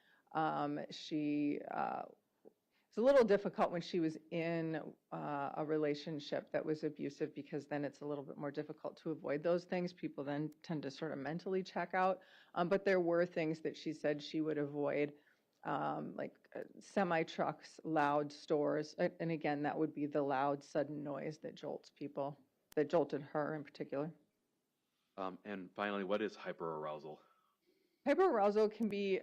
It's a little difficult when she was in a relationship that was abusive, because then it's a little bit more difficult to avoid those things. People then tend to sort of mentally check out. But there were things that she said she would avoid, like semi-trucks, loud stores. And again, that would be the loud, sudden noise that jolts people, that jolted her in particular. And finally, what is hyperarousal? Hyperarousal can be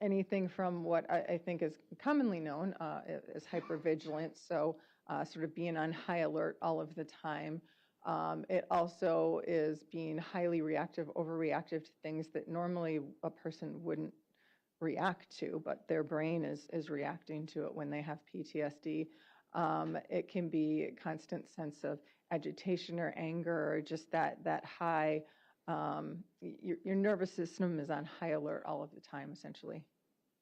anything from what I think is commonly known as hypervigilance, so sort of being on high alert all of the time. It also is being highly reactive, overreactive to things that normally a person wouldn't react to, but their brain is reacting to it when they have PTSD. It can be a constant sense of agitation or anger, or just that high, your nervous system is on high alert all of the time, essentially.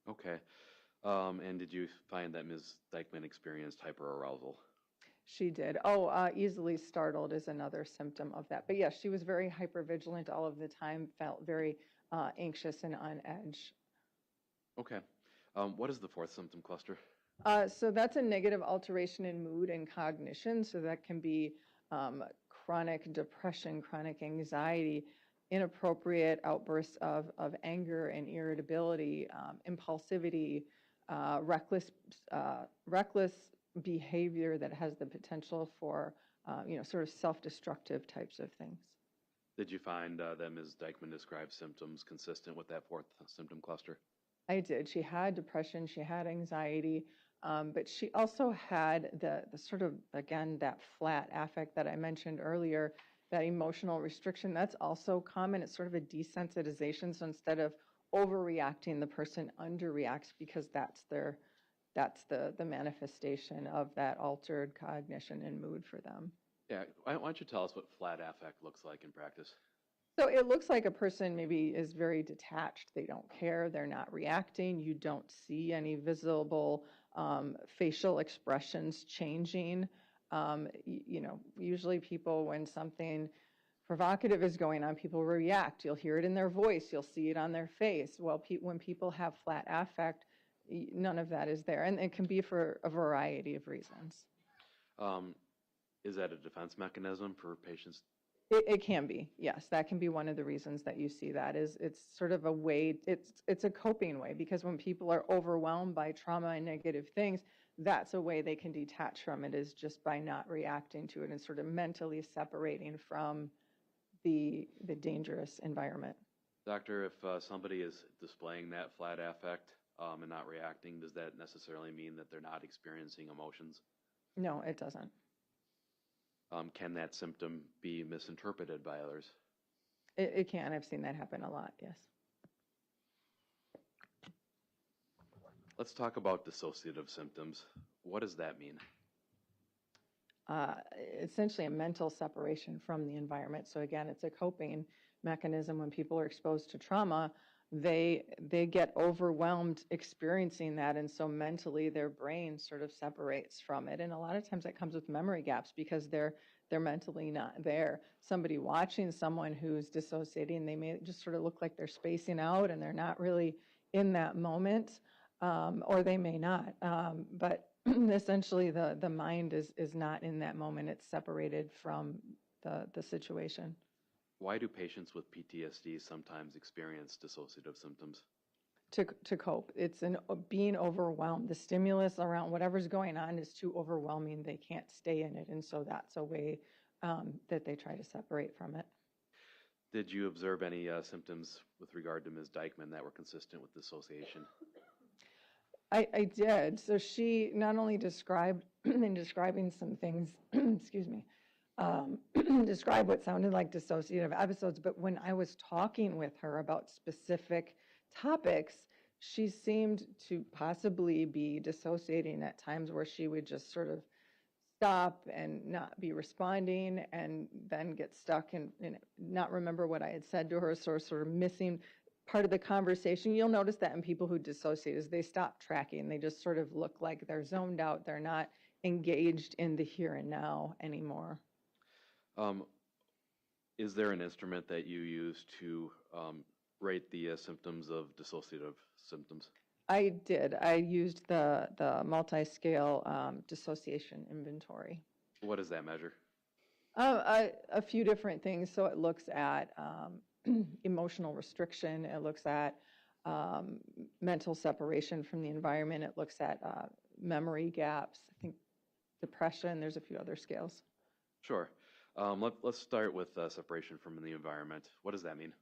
Okay. And did you find that Ms. Dikeman experienced hyperarousal? She did. Easily startled is another symptom of that. But yes, she was very hypervigilant all of the time, felt very anxious and on edge. Okay. What is the 4th symptom cluster? So that's a negative alteration in mood and cognition. So that can be chronic depression, chronic anxiety, inappropriate outbursts of anger and irritability, impulsivity, reckless behavior that has the potential for, sort of self-destructive types of things. Did you find that Ms. Dikeman described symptoms consistent with that 4th symptom cluster? I did. She had depression, she had anxiety, but she also had the sort of, again, that flat affect that I mentioned earlier, that emotional restriction. That's also common. It's sort of a desensitization. So instead of overreacting, the person underreacts, because that's the manifestation of that altered cognition and mood for them. Yeah, why don't you tell us what flat affect looks like in practice? So it looks like a person maybe is very detached. They don't care. They're not reacting. You don't see any visible facial expressions changing. Usually people, when something provocative is going on, people react. You'll hear it in their voice. You'll see it on their face. Well, when people have flat affect, none of that is there. And it can be for a variety of reasons. Is that a defense mechanism for patients? It can be, yes. That can be one of the reasons that you see that is it's sort of a way, it's a coping way, because when people are overwhelmed by trauma and negative things, that's a way they can detach from it, is just by not reacting to it and sort of mentally separating from the dangerous environment. Doctor, if somebody is displaying that flat affect and not reacting, does that necessarily mean that they're not experiencing emotions? No, it doesn't. Can that symptom be misinterpreted by others? It can. I've seen that happen a lot, yes. Let's talk about dissociative symptoms. What does that mean? Essentially a mental separation from the environment. So again, it's a coping mechanism. When people are exposed to trauma, they get overwhelmed experiencing that, and so mentally their brain sort of separates from it. And a lot of times that comes with memory gaps because they're mentally not there. Somebody watching someone who's dissociating, they may just sort of look like they're spacing out and they're not really in that moment, or they may not. But essentially the mind is not in that moment. It's separated from the situation. Why do patients with PTSD sometimes experience dissociative symptoms? To cope. It's being overwhelmed. The stimulus around whatever's going on is too overwhelming. They can't stay in it. And so that's a way that they try to separate from it. Did you observe any symptoms with regard to Ms. Dikeman that were consistent with dissociation? I did. So she not only described, in describing some things, excuse me, describe what sounded like dissociative episodes, but when I was talking with her about specific topics, she seemed to possibly be dissociating at times where she would just sort of stop and not be responding and then get stuck and not remember what I had said to her, so sort of missing part of the conversation. You'll notice that in people who dissociate is they stop tracking. They just sort of look like they're zoned out. They're not engaged in the here and now anymore. Is there an instrument that you use to rate the symptoms of dissociative symptoms? I did. I used the multi-scale dissociation inventory. What does that measure? A few different things. So it looks at emotional restriction. It looks at mental separation from the environment. It looks at memory gaps. I think depression. There's a few other scales. Sure. Let's start with separation from the environment. What does that mean?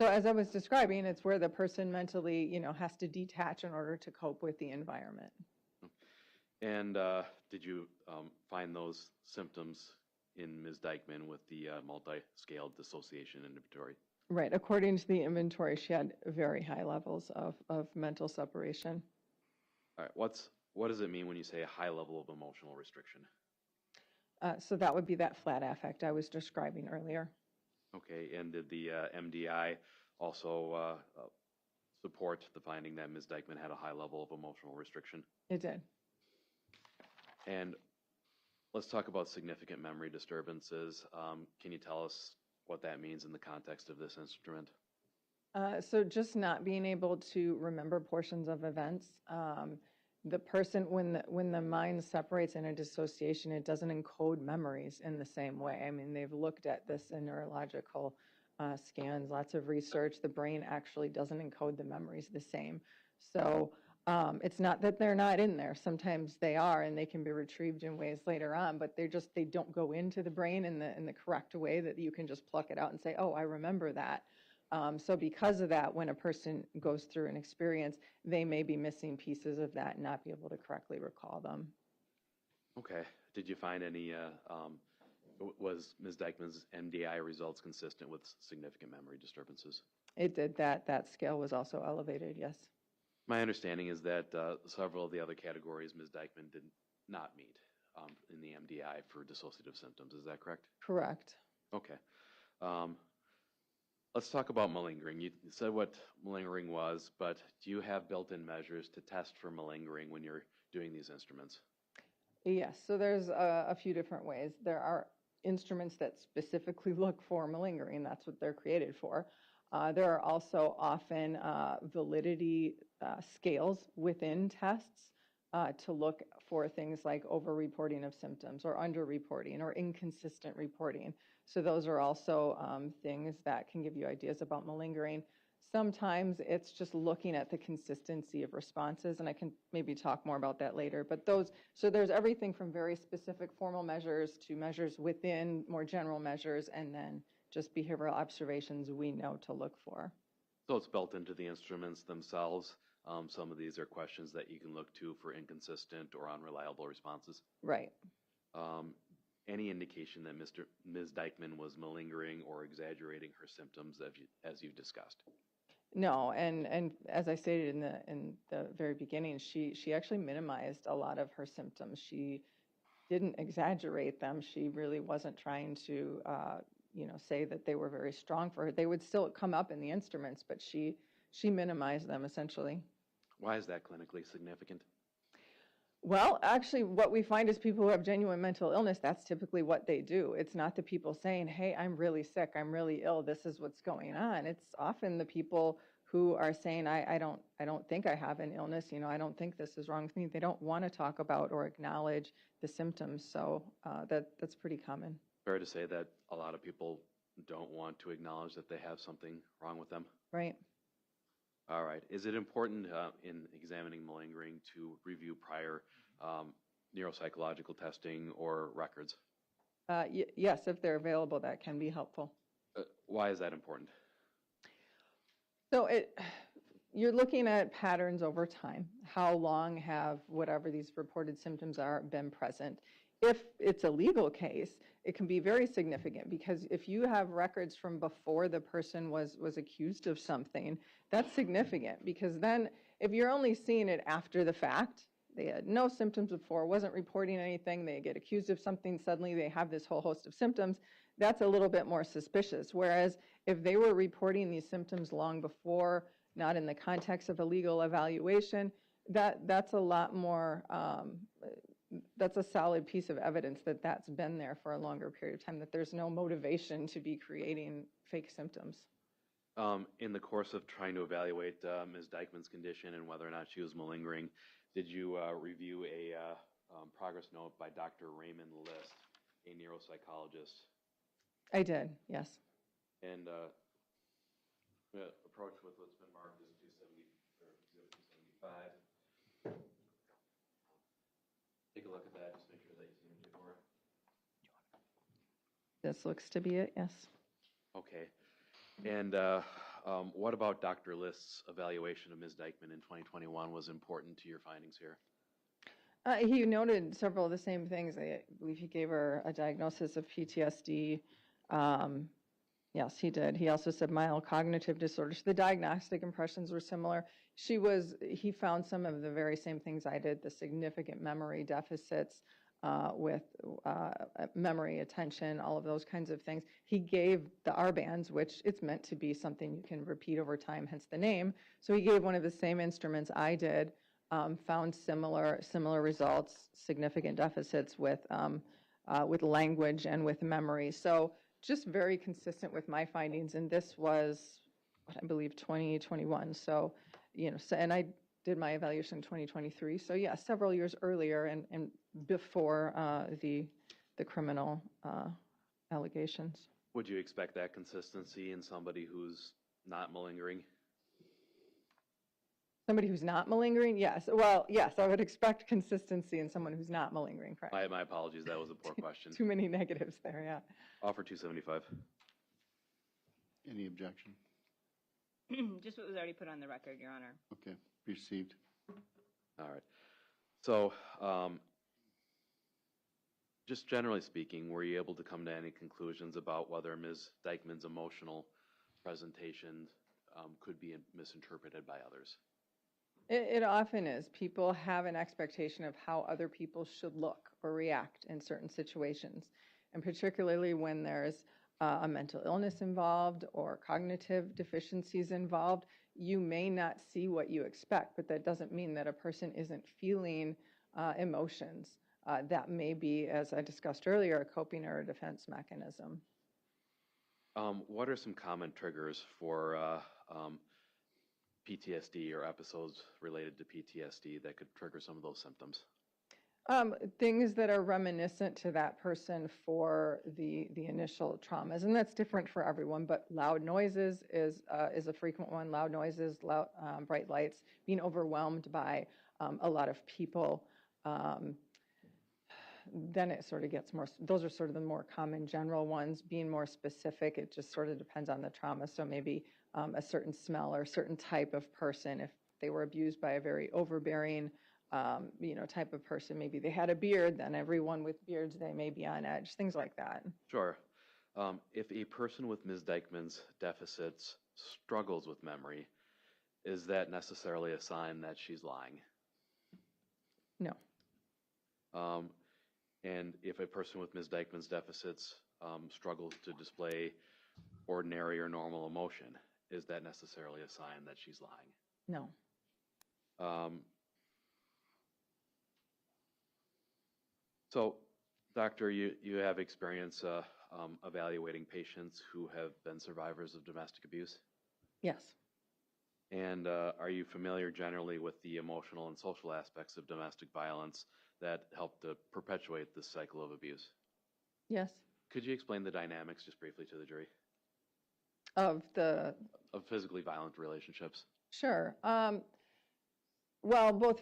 So as I was describing, it's where the person mentally, has to detach in order to cope with the environment. And did you find those symptoms in Ms. Dikeman with the multi-scale dissociation inventory? Right. According to the inventory, she had very high levels of mental separation. All right. What does it mean when you say a high level of emotional restriction? So that would be that flat affect I was describing earlier. Okay. And did the MDI also support the finding that Ms. Dikeman had a high level of emotional restriction? It did. And let's talk about significant memory disturbances. Can you tell us what that means in the context of this instrument? So just not being able to remember portions of events. The person, when the mind separates in a dissociation, it doesn't encode memories in the same way. I mean, they've looked at this in neurological scans, lots of research. The brain actually doesn't encode the memories the same. So it's not that they're not in there. Sometimes they are, and they can be retrieved in ways later on, but they don't go into the brain in the correct way that you can just pluck it out and say, oh, I remember that. So because of that, when a person goes through an experience, they may be missing pieces of that and not be able to correctly recall them. Okay. Did you find any, was Ms. Dikeman's MDI results consistent with significant memory disturbances? It did. That scale was also elevated, yes. My understanding is that several of the other categories Ms. Dikeman did not meet in the MDI for dissociative symptoms. Is that correct? Correct. Okay. Let's talk about malingering. You said what malingering was, but do you have built-in measures to test for malingering when you're doing these instruments? Yes, so there's a few different ways. There are instruments that specifically look for malingering. That's what they're created for. There are also often validity scales within tests to look for things like over-reporting of symptoms or under-reporting or inconsistent reporting. So those are also things that can give you ideas about malingering. Sometimes it's just looking at the consistency of responses, and I can maybe talk more about that later. But so there's everything from very specific formal measures to measures within more general measures, and then just behavioral observations we know to look for. So it's built into the instruments themselves. Some of these are questions that you can look to for inconsistent or unreliable responses. Right. Any indication that Ms. Dikeman was malingering or exaggerating her symptoms as you've discussed? No, and as I stated in the very beginning, she actually minimized a lot of her symptoms. She didn't exaggerate them. She really wasn't trying to say that they were very strong for her. They would still come up in the instruments, but she minimized them essentially. Why is that clinically significant? Well, actually, what we find is people who have genuine mental illness, that's typically what they do. It's not the people saying, hey, I'm really sick, I'm really ill, this is what's going on. It's often the people who are saying, I don't think I have an illness, I don't think this is wrong with me. They don't want to talk about or acknowledge the symptoms, so that's pretty common. Fair to say that a lot of people don't want to acknowledge that they have something wrong with them? Right. All right. Is it important in examining malingering to review prior neuropsychological testing or records? Yes, if they're available, that can be helpful. Why is that important? So you're looking at patterns over time. How long have whatever these reported symptoms are been present? If it's a legal case, it can be very significant because if you have records from before the person was accused of something, that's significant because then if you're only seeing it after the fact, they had no symptoms before, wasn't reporting anything, they get accused of something, suddenly they have this whole host of symptoms, that's a little bit more suspicious. Whereas if they were reporting these symptoms long before, not in the context of a legal evaluation, that's a lot more, that's a solid piece of evidence that that's been there for a longer period of time, that there's no motivation to be creating fake symptoms. In the course of trying to evaluate Ms. Dikeman's condition and whether or not she was malingering, did you review a progress note by Dr. Raymond List, a neuropsychologist? I did, yes. And the approach with what's been marked as 275. Take a look at that, just make sure that you see them before. This looks to be it, yes. Okay. And what about Dr. List's evaluation of Ms. Dikeman in 2021 was important to your findings here? He noted several of the same things. I believe he gave her a diagnosis of PTSD. Yes, he did. He also said mild cognitive disorders. The diagnostic impressions were similar. He found some of the very same things I did, the significant memory deficits with memory, attention, all of those kinds of things. He gave the R-bands, which it's meant to be something you can repeat over time, hence the name. So he gave one of the same instruments I did, found similar results, significant deficits with language and with memory. So just very consistent with my findings, and this was, I believe, 2021. So, and I did my evaluation in 2023. So yeah, several years earlier and before the criminal allegations. Would you expect that consistency in somebody who's not malingering? Somebody who's not malingering? Yes. Well, yes, I would expect consistency in someone who's not malingering, correct? My apologies, that was a poor question. Too many negatives there, yeah. Offer 275. Any objection? Just what was already put on the record, Your Honor. Okay, received. All right. So, just generally speaking, were you able to come to any conclusions about whether Ms. Dikeman's emotional presentation could be misinterpreted by others? It often is. People have an expectation of how other people should look or react in certain situations. And particularly when there's a mental illness involved or cognitive deficiencies involved, you may not see what you expect, but that doesn't mean that a person isn't feeling emotions. That may be, as I discussed earlier, a coping or a defense mechanism. What are some common triggers for PTSD or episodes related to PTSD that could trigger some of those symptoms? Things that are reminiscent to that person for the initial traumas, and that's different for everyone. But loud noises is a frequent one. Loud noises, loud bright lights, being overwhelmed by a lot of people. Then it sort of gets more. Those are sort of the more common general ones. Being more specific, it just sort of depends on the trauma. So maybe a certain smell or a certain type of person. If they were abused by a very overbearing type of person. Maybe they had a beard, then everyone with beards, they may be on edge, things like that. Sure. If a person with Ms. Dikeman's deficits struggles with memory, is that necessarily a sign that she's lying? No. And if a person with Ms. Dikeman's deficits struggles to display ordinary or normal emotion, is that necessarily a sign that she's lying? No. So, doctor, you have experience evaluating patients who have been survivors of domestic abuse? Yes. And are you familiar generally with the emotional and social aspects of domestic violence that help to perpetuate this cycle of abuse? Yes. Could you explain the dynamics just briefly to the jury? Of physically violent relationships? Sure. Well,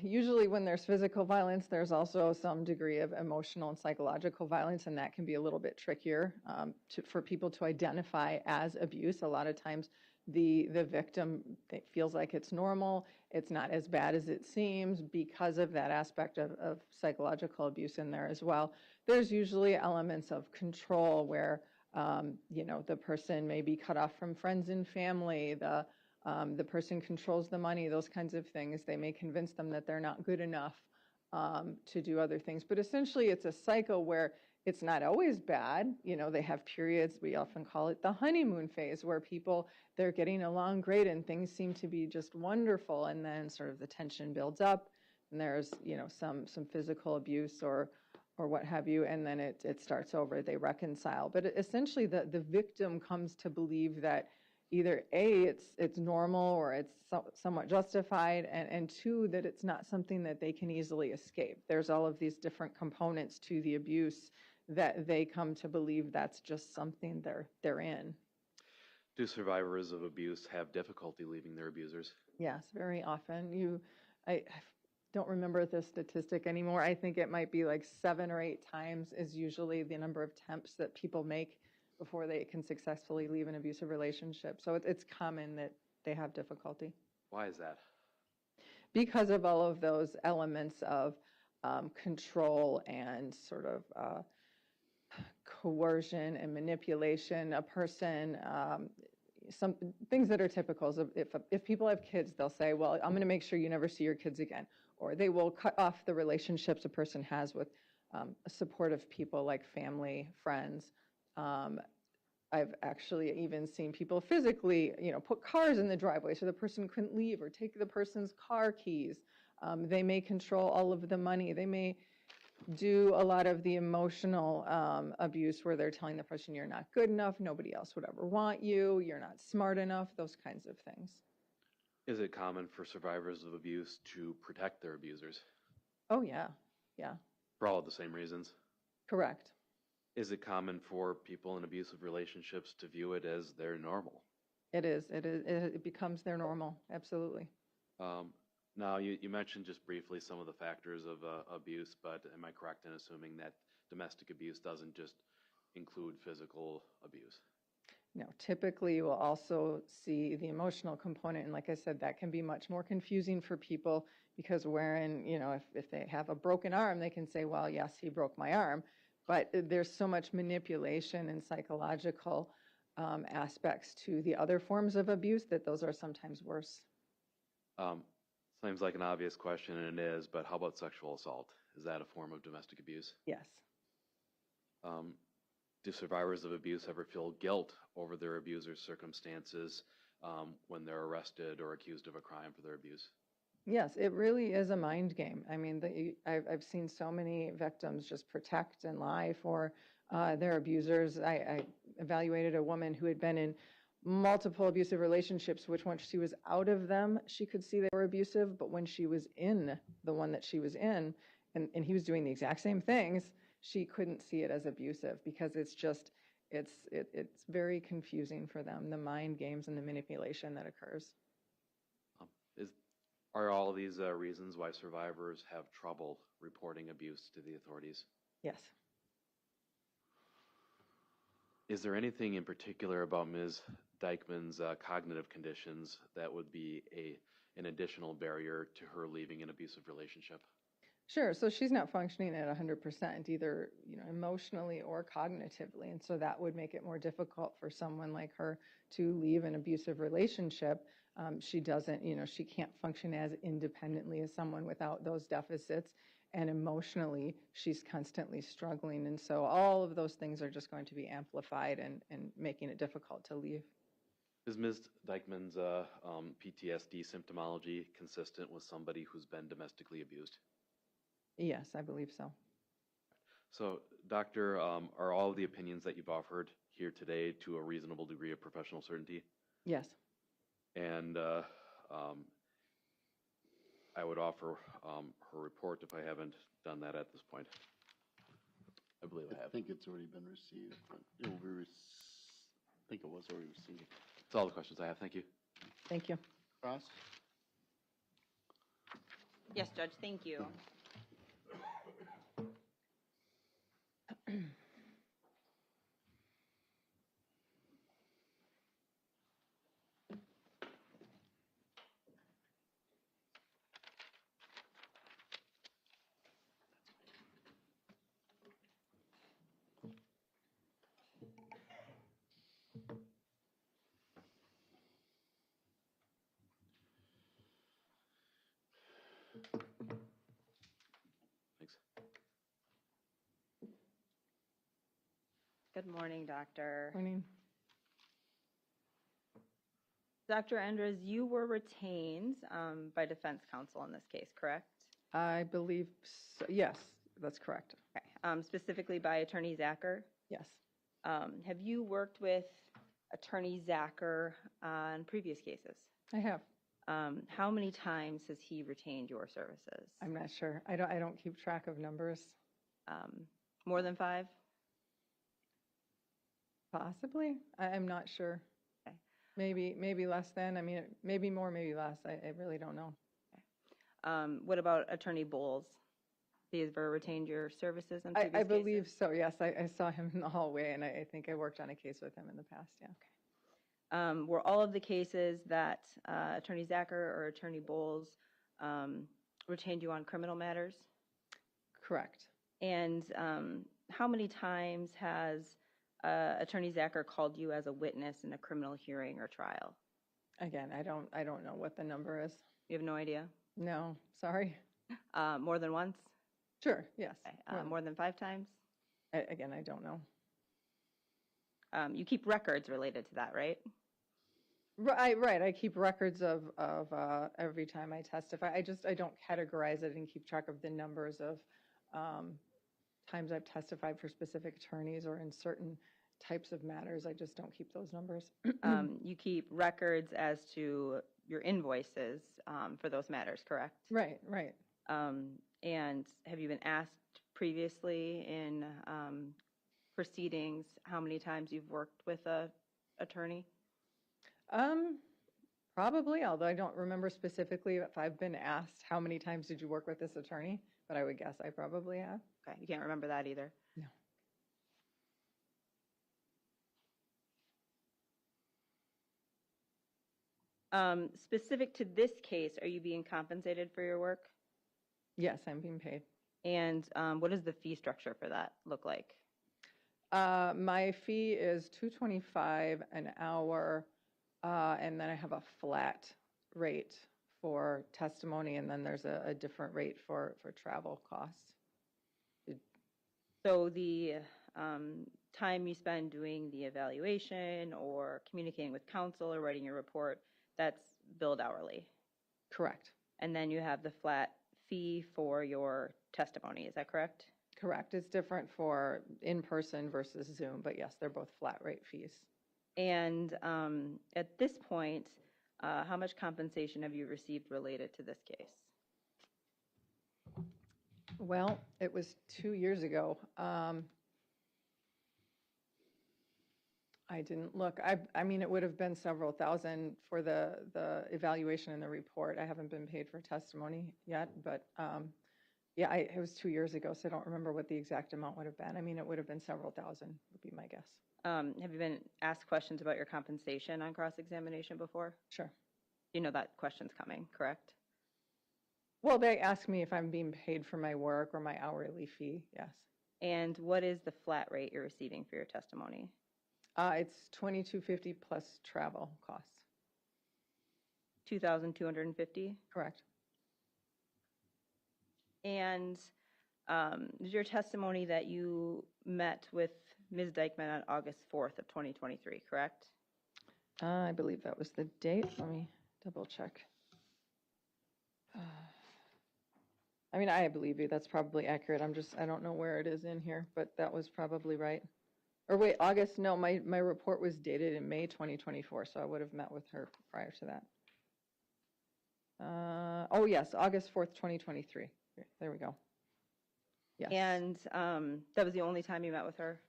usually when there's physical violence, there's also some degree of emotional and psychological violence, and that can be a little bit trickier for people to identify as abuse. A lot of times the victim feels like it's normal, it's not as bad as it seems because of that aspect of psychological abuse in there as well. There's usually elements of control where, the person may be cut off from friends and family, the person controls the money, those kinds of things. They may convince them that they're not good enough to do other things. But essentially, it's a cycle where it's not always bad. They have periods, we often call it the honeymoon phase, where they're getting along great and things seem to be just wonderful. And then sort of the tension builds up and there's, some physical abuse or what have you. And then it starts over, they reconcile. But essentially, the victim comes to believe that either A, it's normal or it's somewhat justified, and two, that it's not something that they can easily escape. There's all of these different components to the abuse that they come to believe that's just something they're in. Do survivors of abuse have difficulty leaving their abusers? Yes, very often. I don't remember the statistic anymore. I think it might be like 7 or 8 times is usually the number of attempts that people make before they can successfully leave an abusive relationship. So it's common that they have difficulty. Why is that? Because of all of those elements of control and sort of coercion and manipulation. A person, some things that are typical. So if people have kids, they'll say, well, I'm going to make sure you never see your kids again. Or they will cut off the relationships a person has with supportive people like family, friends. I've actually even seen people physically, put cars in the driveway so the person couldn't leave, or take the person's car keys. They may control all of the money. They may do a lot of the emotional abuse where they're telling the person you're not good enough, nobody else would ever want you, you're not smart enough, those kinds of things. Is it common for survivors of abuse to protect their abusers? Oh, yeah. Yeah. For all of the same reasons? Correct. Is it common for people in abusive relationships to view it as their normal? It is. It becomes their normal. Absolutely. Now, you mentioned just briefly some of the factors of abuse, but am I correct in assuming that domestic abuse doesn't just include physical abuse? No, typically you will also see the emotional component. And like I said, that can be much more confusing for people because if they have a broken arm, they can say, well, yes, he broke my arm. But there's so much manipulation and psychological aspects to the other forms of abuse that those are sometimes worse. Seems like an obvious question, and it is, but how about sexual assault? Is that a form of domestic abuse? Yes. Do survivors of abuse ever feel guilt over their abuser's circumstances when they're arrested or accused of a crime for their abuse? Yes, it really is a mind game. I mean, I've seen so many victims just protect and lie for their abusers. I evaluated a woman who had been in multiple abusive relationships, which once she was out of them, she could see they were abusive, but when she was in the one that she was in, and he was doing the exact same things, she couldn't see it as abusive because it's just, it's very confusing for them, the mind games and the manipulation that occurs. Are all of these reasons why survivors have trouble reporting abuse to the authorities? Yes. Is there anything in particular about Ms. Dikeman's cognitive conditions that would be an additional barrier to her leaving an abusive relationship? Sure. So she's not functioning at 100%, either emotionally or cognitively, and so that would make it more difficult for someone like her to leave an abusive relationship. She doesn't, she can't function as independently as someone without those deficits, and emotionally she's constantly struggling, and so all of those things are just going to be amplified and making it difficult to leave. Is Ms. Dikeman's PTSD symptomology consistent with somebody who's been domestically abused? Yes, I believe so. So, Doctor, are all of the opinions that you've offered here today to a reasonable degree of professional certainty? Yes. And I would offer her report if I haven't done that at this point. I believe I have. I think it's already been received. But I think it was already received. That's all the questions I have. Thank you. Thank you. Ross? Yes, Judge, thank you. Thanks. Good morning, Doctor. Morning. Dr. Endres, you were retained by defense counsel in this case, correct? I believe so. Yes, that's correct. Okay. Specifically by Attorney Zacher? Yes. Have you worked with Attorney Zacher on previous cases? I have. How many times has he retained your services? I'm not sure. I don't keep track of numbers. More than 5? Possibly. I'm not sure. Okay. Maybe less than. I mean, maybe more, maybe less. I really don't know. Okay. What about Attorney Bowles? He has ever retained your services in previous I believe cases? so, yes. I saw him in the hallway, and I think I worked on a case with him in the past, yeah. Okay. Were all of the cases that Attorney Zacher or Attorney Bowles retained you on criminal matters? Correct. And how many times has Attorney Zacher called you as a witness in a criminal hearing or trial? Again, I don't know what the number is. You have no idea? No, sorry. More than once? Sure, yes. Okay. More than 5 times? Again, I don't know. You keep records related to that, right? Right. I keep records of every time I testify. I don't categorize it and keep track of the numbers of times I've testified for specific attorneys or in certain types of matters. I just don't keep those numbers. You keep records as to your invoices for those matters, correct? Right. And have you been asked previously in proceedings how many times you've worked with a attorney? Probably, although I don't remember specifically if I've been asked how many times did you work with this attorney, but I would guess I probably have. Okay, you can't remember that either? No. Specific to this case, are you being compensated for your work? Yes, I'm being paid. And what does the fee structure for that look like? My fee is $2.25 an hour, and then I have a flat rate for testimony, and then there's a different rate for travel costs. So the time you spend doing the evaluation or communicating with counsel or writing your report, that's billed hourly? Correct. And then you have the flat fee for your testimony, is that correct? Correct. It's different for in-person versus Zoom, but yes, they're both flat rate fees. And at this point, how much compensation have you received related to this case? Well, it was 2 years ago. I didn't look. I mean, it would have been several thousand for the evaluation and the report. I haven't been paid for testimony yet, but yeah, it was 2 years ago, so I don't remember what the exact amount would have been. I mean, it would have been several thousand, would be my guess. Have you been asked questions about your compensation on cross-examination before? Sure. You know that question's coming, correct? Well, they ask me if I'm being paid for my work or my hourly fee, yes. And what is the flat rate you're receiving for your testimony? It's $22.50 plus travel costs. $2,250? Correct. And is your testimony that you met with Ms. Dikeman on August 4th of 2023, correct? I believe that was the date. Let me double check. I mean, I believe you. That's probably accurate. I don't know where it is in here, but that was probably right. Or wait, August, no, my report was dated in May 2024, so I would have met with her prior to that. Oh, yes, August 4th, 2023. There we go. Yes. And that was the only time you met with her?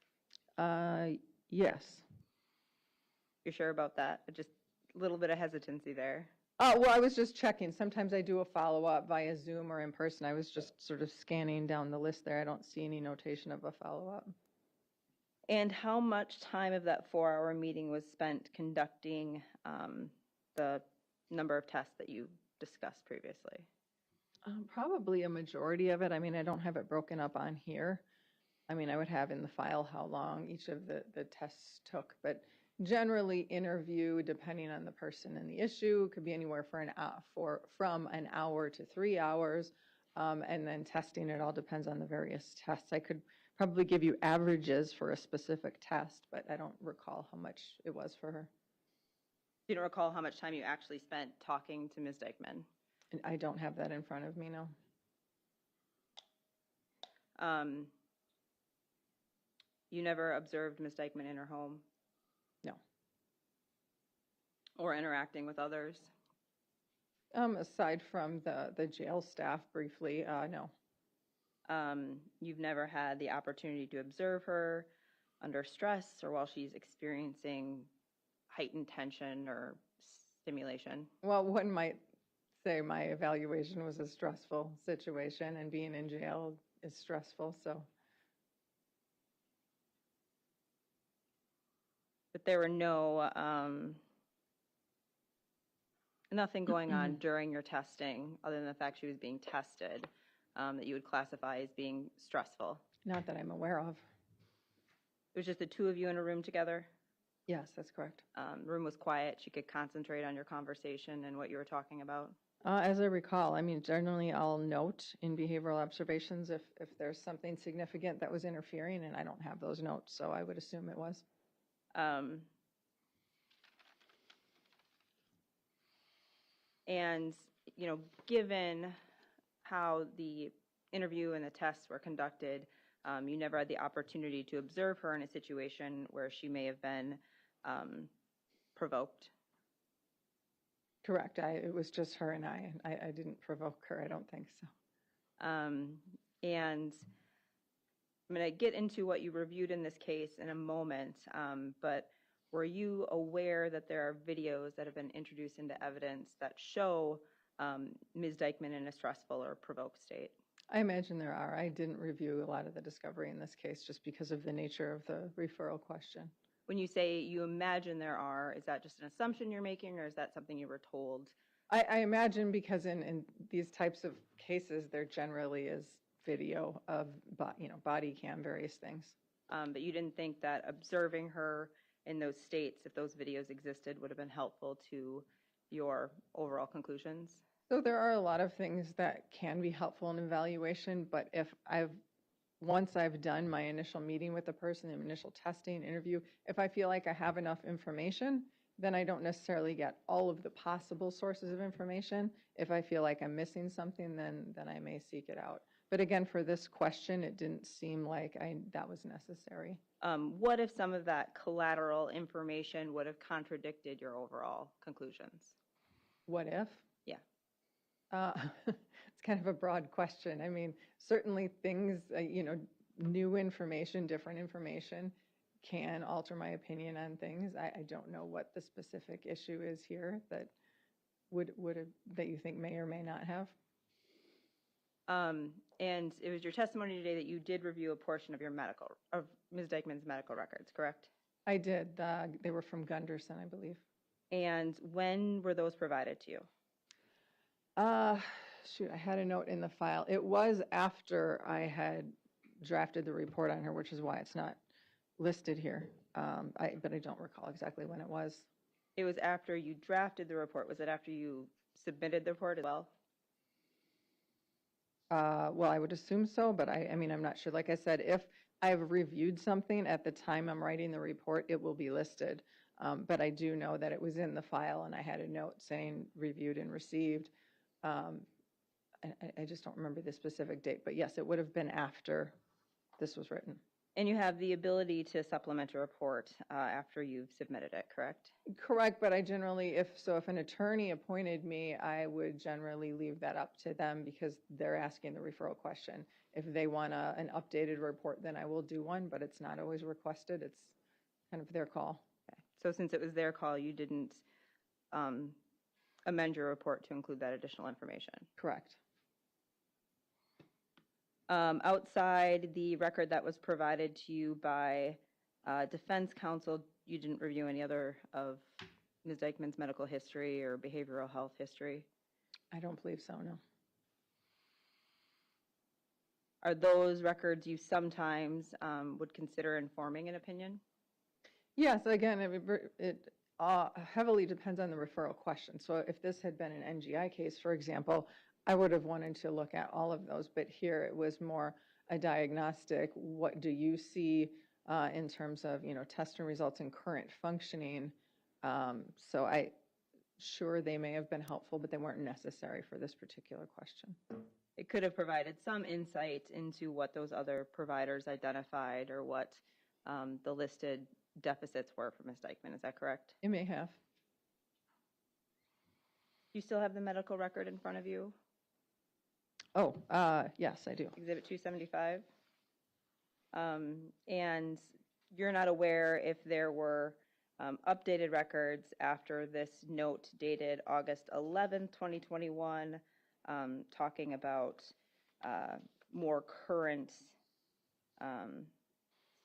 Yes. You're sure about that? Just a little bit of hesitancy there. Well, I was just checking. Sometimes I do a follow-up via Zoom or in person. I was just sort of scanning down the list there. I don't see any notation of a follow-up. And how much time of that 4-hour meeting was spent conducting the number of tests that you discussed previously? Probably a majority of it. I mean, I don't have it broken up on here. I mean, I would have in the file how long each of the tests took, but generally interview, depending on the person and the issue, could be anywhere from an hour to 3 hours, and then testing, it all depends on the various tests. I could probably give you averages for a specific test, but I don't recall how much it was for her. You don't recall how much time you actually spent talking to Ms. Dikeman? And I don't have that in front of me, no. You never observed Ms. Dikeman in her home? No. Or interacting with others? Aside from the jail staff briefly, no. You've never had the opportunity to observe her under stress or while she's experiencing heightened tension or stimulation? Well, one might say my evaluation was a stressful situation, and being in jail is stressful, so. But there were nothing going on during your testing other than the fact she was being tested that you would classify as being stressful? Not that I'm aware of. It was just the two of you in a room together? Yes, that's correct. The room was quiet. She could concentrate on your conversation and what you were talking about? As I recall, I mean, generally I'll note in behavioral observations if there's something significant that was interfering, and I don't have those notes, so I would assume it was. And, you know, given how the interview and the tests were conducted, you never had the opportunity to observe her in a situation where she may have been provoked? Correct. It was just her and I didn't provoke her. I don't think so. And I'm going to get into what you reviewed in this case in a moment, but were you aware that there are videos that have been introduced into evidence that show Ms. Dikeman in a stressful or provoked state? I imagine there are. I didn't review a lot of the discovery in this case just because of the nature of the referral question. When you say you imagine there are, is that just an assumption you're making, or is that something you were told? I imagine because in these types of cases, there generally is video of body cam, various things. But you didn't think that observing her in those states, if those videos existed, would have been helpful to your overall conclusions? So there are a lot of things that can be helpful in evaluation, but once I've done my initial meeting with the person, the initial testing, interview, if I feel like I have enough information, then I don't necessarily get all of the possible sources of information. If I feel like I'm missing something, then I may seek it out. But again, for this question, it didn't seem like that was necessary. What if some of that collateral information would have contradicted your overall conclusions? What if? Yeah. It's kind of a broad question. I mean, certainly things, new information, different information can alter my opinion on things. I don't know what the specific issue is here that that you think may or may not have. And it was your testimony today that you did review a portion of Ms. Dikeman's medical records, correct? I did. They were from Gunderson, I believe. And when were those provided to you? Shoot, I had a note in the file. It was after I had drafted the report on her, which is why it's not listed here. But I don't recall exactly when it was. It was after you drafted the report. Was it after you submitted the report as well? Well, I would assume so, but I mean, I'm not sure. Like I said, if I've reviewed something at the time I'm writing the report, it will be listed. But I do know that it was in the file, and I had a note saying reviewed and received. I just don't remember the specific date, but yes, it would have been after this was written. And you have the ability to supplement a report after you've submitted it, correct? Correct, but I generally, if an attorney appointed me, I would generally leave that up to them because they're asking the referral question. If they want an updated report, then I will do one, but it's not always requested. It's kind of their call. Okay. So since it was their call, you didn't amend your report to include that additional information? Correct. Outside the record that was provided to you by defense counsel, you didn't review any other of Ms. Dikeman's medical history or behavioral health history? I don't believe so, no. Are those records you sometimes would consider informing an opinion? Yes, again, it heavily depends on the referral question. So if this had been an NGI case, for example, I would have wanted to look at all of those, but here it was more a diagnostic. What do you see in terms of, testing results and current functioning? So sure, they may have been helpful, but they weren't necessary for this particular question. It could have provided some insight into what those other providers identified or what the listed deficits were for Ms. Dikeman. Is that correct? It may have. Do you still have the medical record in front of you? Oh, yes, I do. Exhibit 275. And you're not aware if there were updated records after this note dated August 11th, 2021, talking about more current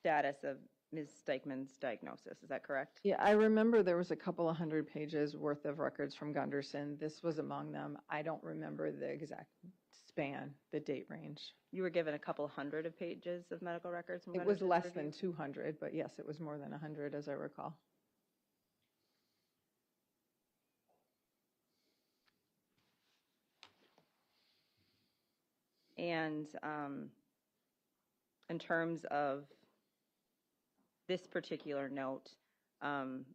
status of Ms. Dikeman's diagnosis. Is that correct? Yeah, I remember there was a couple of 100 pages worth of records from Gunderson. This was among them. I don't remember the exact span, the date range. You were given a couple hundred of pages of medical records from It was Gunderson's less review? than 200, but yes, it was more than 100 as I recall. And in terms of this particular note, did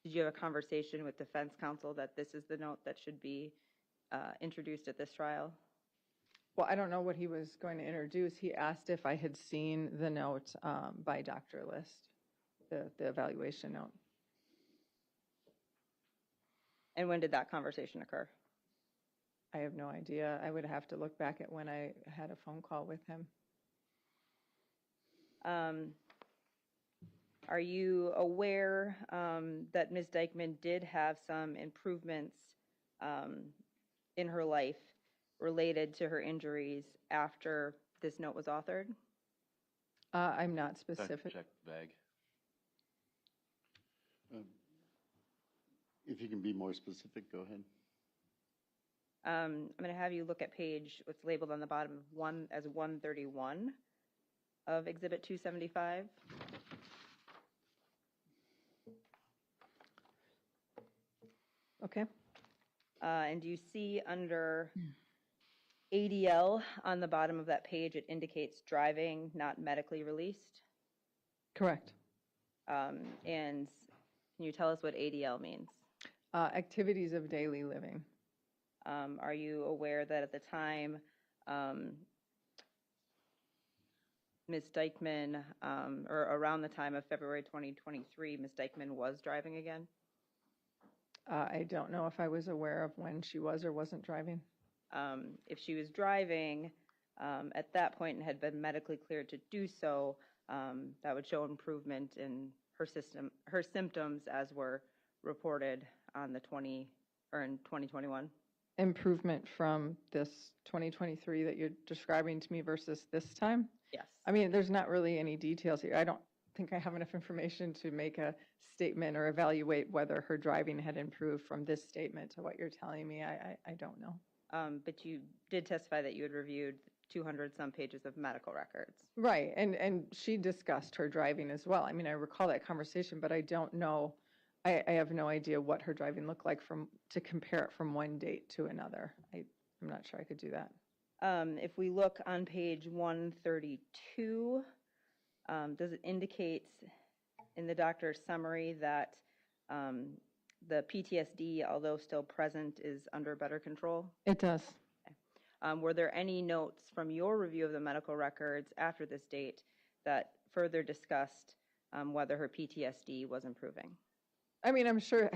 you have a conversation with defense counsel that this is the note that should be introduced at this trial? Well, I don't know what he was going to introduce. He asked if I had seen the note by Dr. List, the evaluation note. And when did that conversation occur? I have no idea. I would have to look back at when I had a phone call with him. Are you aware that Ms. Dikeman did have some improvements in her life related to her injuries after this note was authored? I'm not specific. Check the bag. If you can be more specific, go ahead. I'm going to have you look at page, what's labeled on the bottom of as 131 of Exhibit 275. Okay. And do you see under ADL on the bottom of that page, it indicates driving, not medically released? Correct. And can you tell us what ADL means? Activities of daily living. Are you aware that at the time Ms. Dikeman, or around the time of February 2023, Ms. Dikeman was driving again? I don't know if I was aware of when she was or wasn't driving. If she was driving at that point and had been medically cleared to do so, that would show improvement in her symptoms as were reported on in 2021. Improvement from this 2023 that you're describing to me versus this time? Yes. I mean, there's not really any details here. I don't think I have enough information to make a statement or evaluate whether her driving had improved from this statement to what you're telling me. I don't know. But you did testify that you had reviewed 200-some pages of medical records. Right, and she discussed her driving as well. I mean, I recall that conversation, but I don't know. I have no idea what her driving looked like to compare it from one date to another. I'm not sure I could do that. If we look on page 132, does it indicate in the doctor's summary that the PTSD, although still present, is under better control? It does. Were there any notes from your review of the medical records after this date that further discussed whether her PTSD was improving? I mean, I'm sure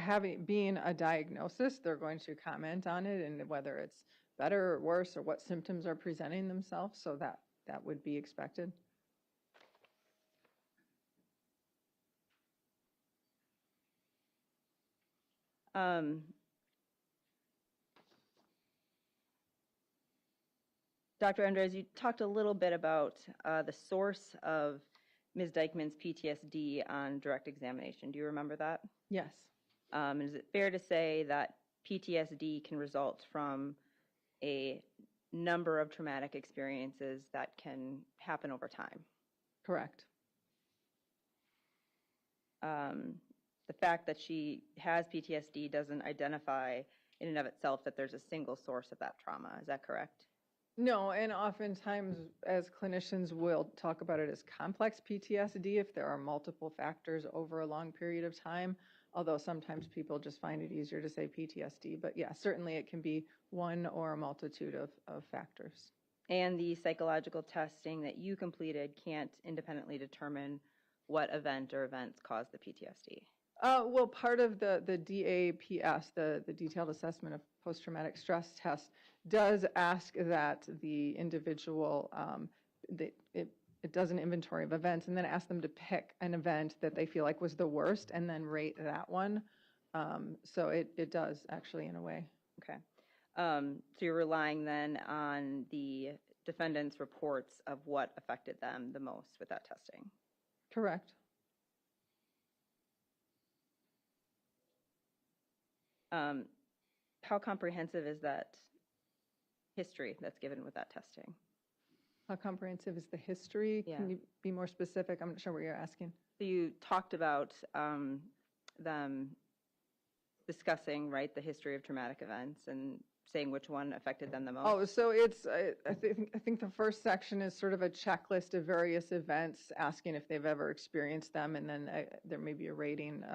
being a diagnosis, they're going to comment on it and whether it's better or worse or what symptoms are presenting themselves, so that would be expected. Dr. Endres, you talked a little bit about the source of Ms. Dikeman's PTSD on direct examination. Do you remember that? Yes. Is it fair to say that PTSD can result from a number of traumatic experiences that can happen over time? Correct. The fact that she has PTSD doesn't identify in and of itself that there's a single source of that trauma. Is that correct? No, and oftentimes as clinicians we'll talk about it as complex PTSD if there are multiple factors over a long period of time, although sometimes people just find it easier to say PTSD. But yeah, certainly it can be one or a multitude of factors. And the psychological testing that you completed can't independently determine what event or events caused the PTSD? Well, part of the DAPS, the Detailed Assessment of Post-Traumatic Stress Test, does ask that the individual, it does an inventory of events and then ask them to pick an event that they feel like was the worst and then rate that one. So it does actually in a way. Okay. So you're relying then on the defendant's reports of what affected them the most with that testing? Correct. How comprehensive is that history that's given with that testing? How comprehensive is the history? Yeah. Can you be more specific? I'm not sure what you're asking. So you talked about them discussing, right, the history of traumatic events and saying which one affected them the most. Oh, so it's, I think the first section is sort of a checklist of various events, asking if they've ever experienced them, and then there may be a rating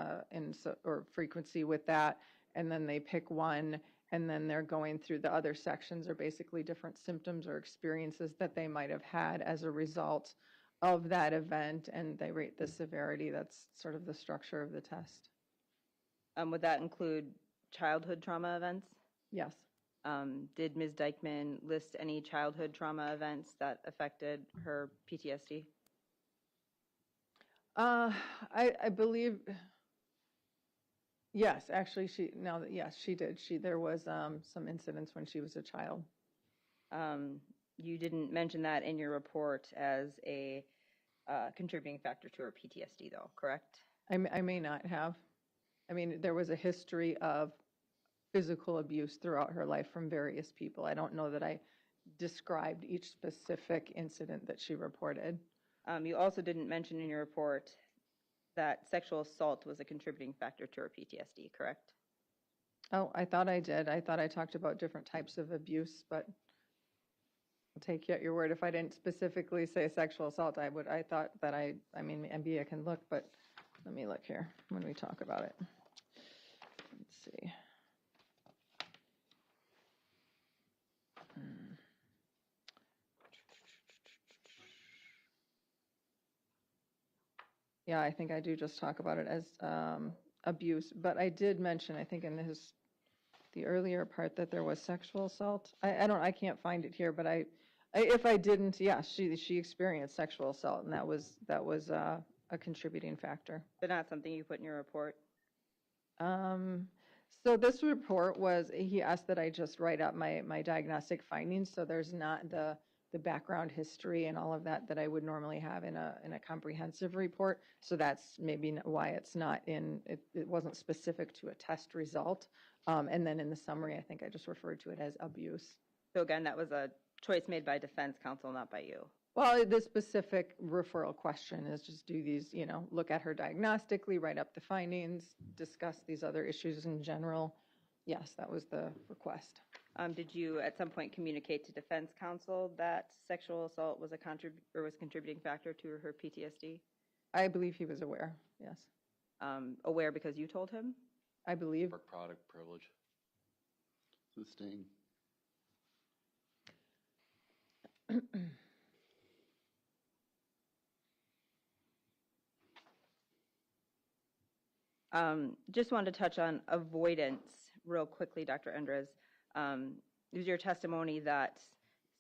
or frequency with that, and then they pick one, and then they're going through the other sections are basically different symptoms or experiences that they might have had as a result of that event, and they rate the severity. That's sort of the structure of the test. Would that include childhood trauma events? Yes. Did Ms. Dikeman list any childhood trauma events that affected her PTSD? I believe, yes, actually yes, she did. There was some incidents when she was a child. You didn't mention that in your report as a contributing factor to her PTSD though, correct? I may not have. I mean, there was a history of physical abuse throughout her life from various people. I don't know that I described each specific incident that she reported. You also didn't mention in your report that sexual assault was a contributing factor to her PTSD, correct? Oh, I thought I did. I thought I talked about different types of abuse, but I'll take you at your word. If I didn't specifically say sexual assault, I thought that I mean, maybe I can look, but let me look here when we talk about it. Let's see. Yeah, I think I do just talk about it as abuse, but I did mention, I think in the earlier part, that there was sexual assault. I can't find it here, but if I didn't, yeah, she experienced sexual assault, and that was a contributing factor. But not something you put in your report? So this report he asked that I just write up my diagnostic findings, so there's not the background history and all of that I would normally have in a comprehensive report. So that's maybe why it's not it wasn't specific to a test result. And then in the summary, I think I just referred to it as abuse. So again, that was a choice made by defense counsel, not by you? Well, the specific referral question is just do these, look at her diagnostically, write up the findings, discuss these other issues in general. Yes, that was the request. Did you at some point communicate to defense counsel that sexual assault was was contributing factor to her PTSD? I believe he was aware, yes. Aware because you told him? I believe. Work product privilege. Sustained. Just wanted to touch on avoidance real quickly, Dr. Endres. Is your testimony that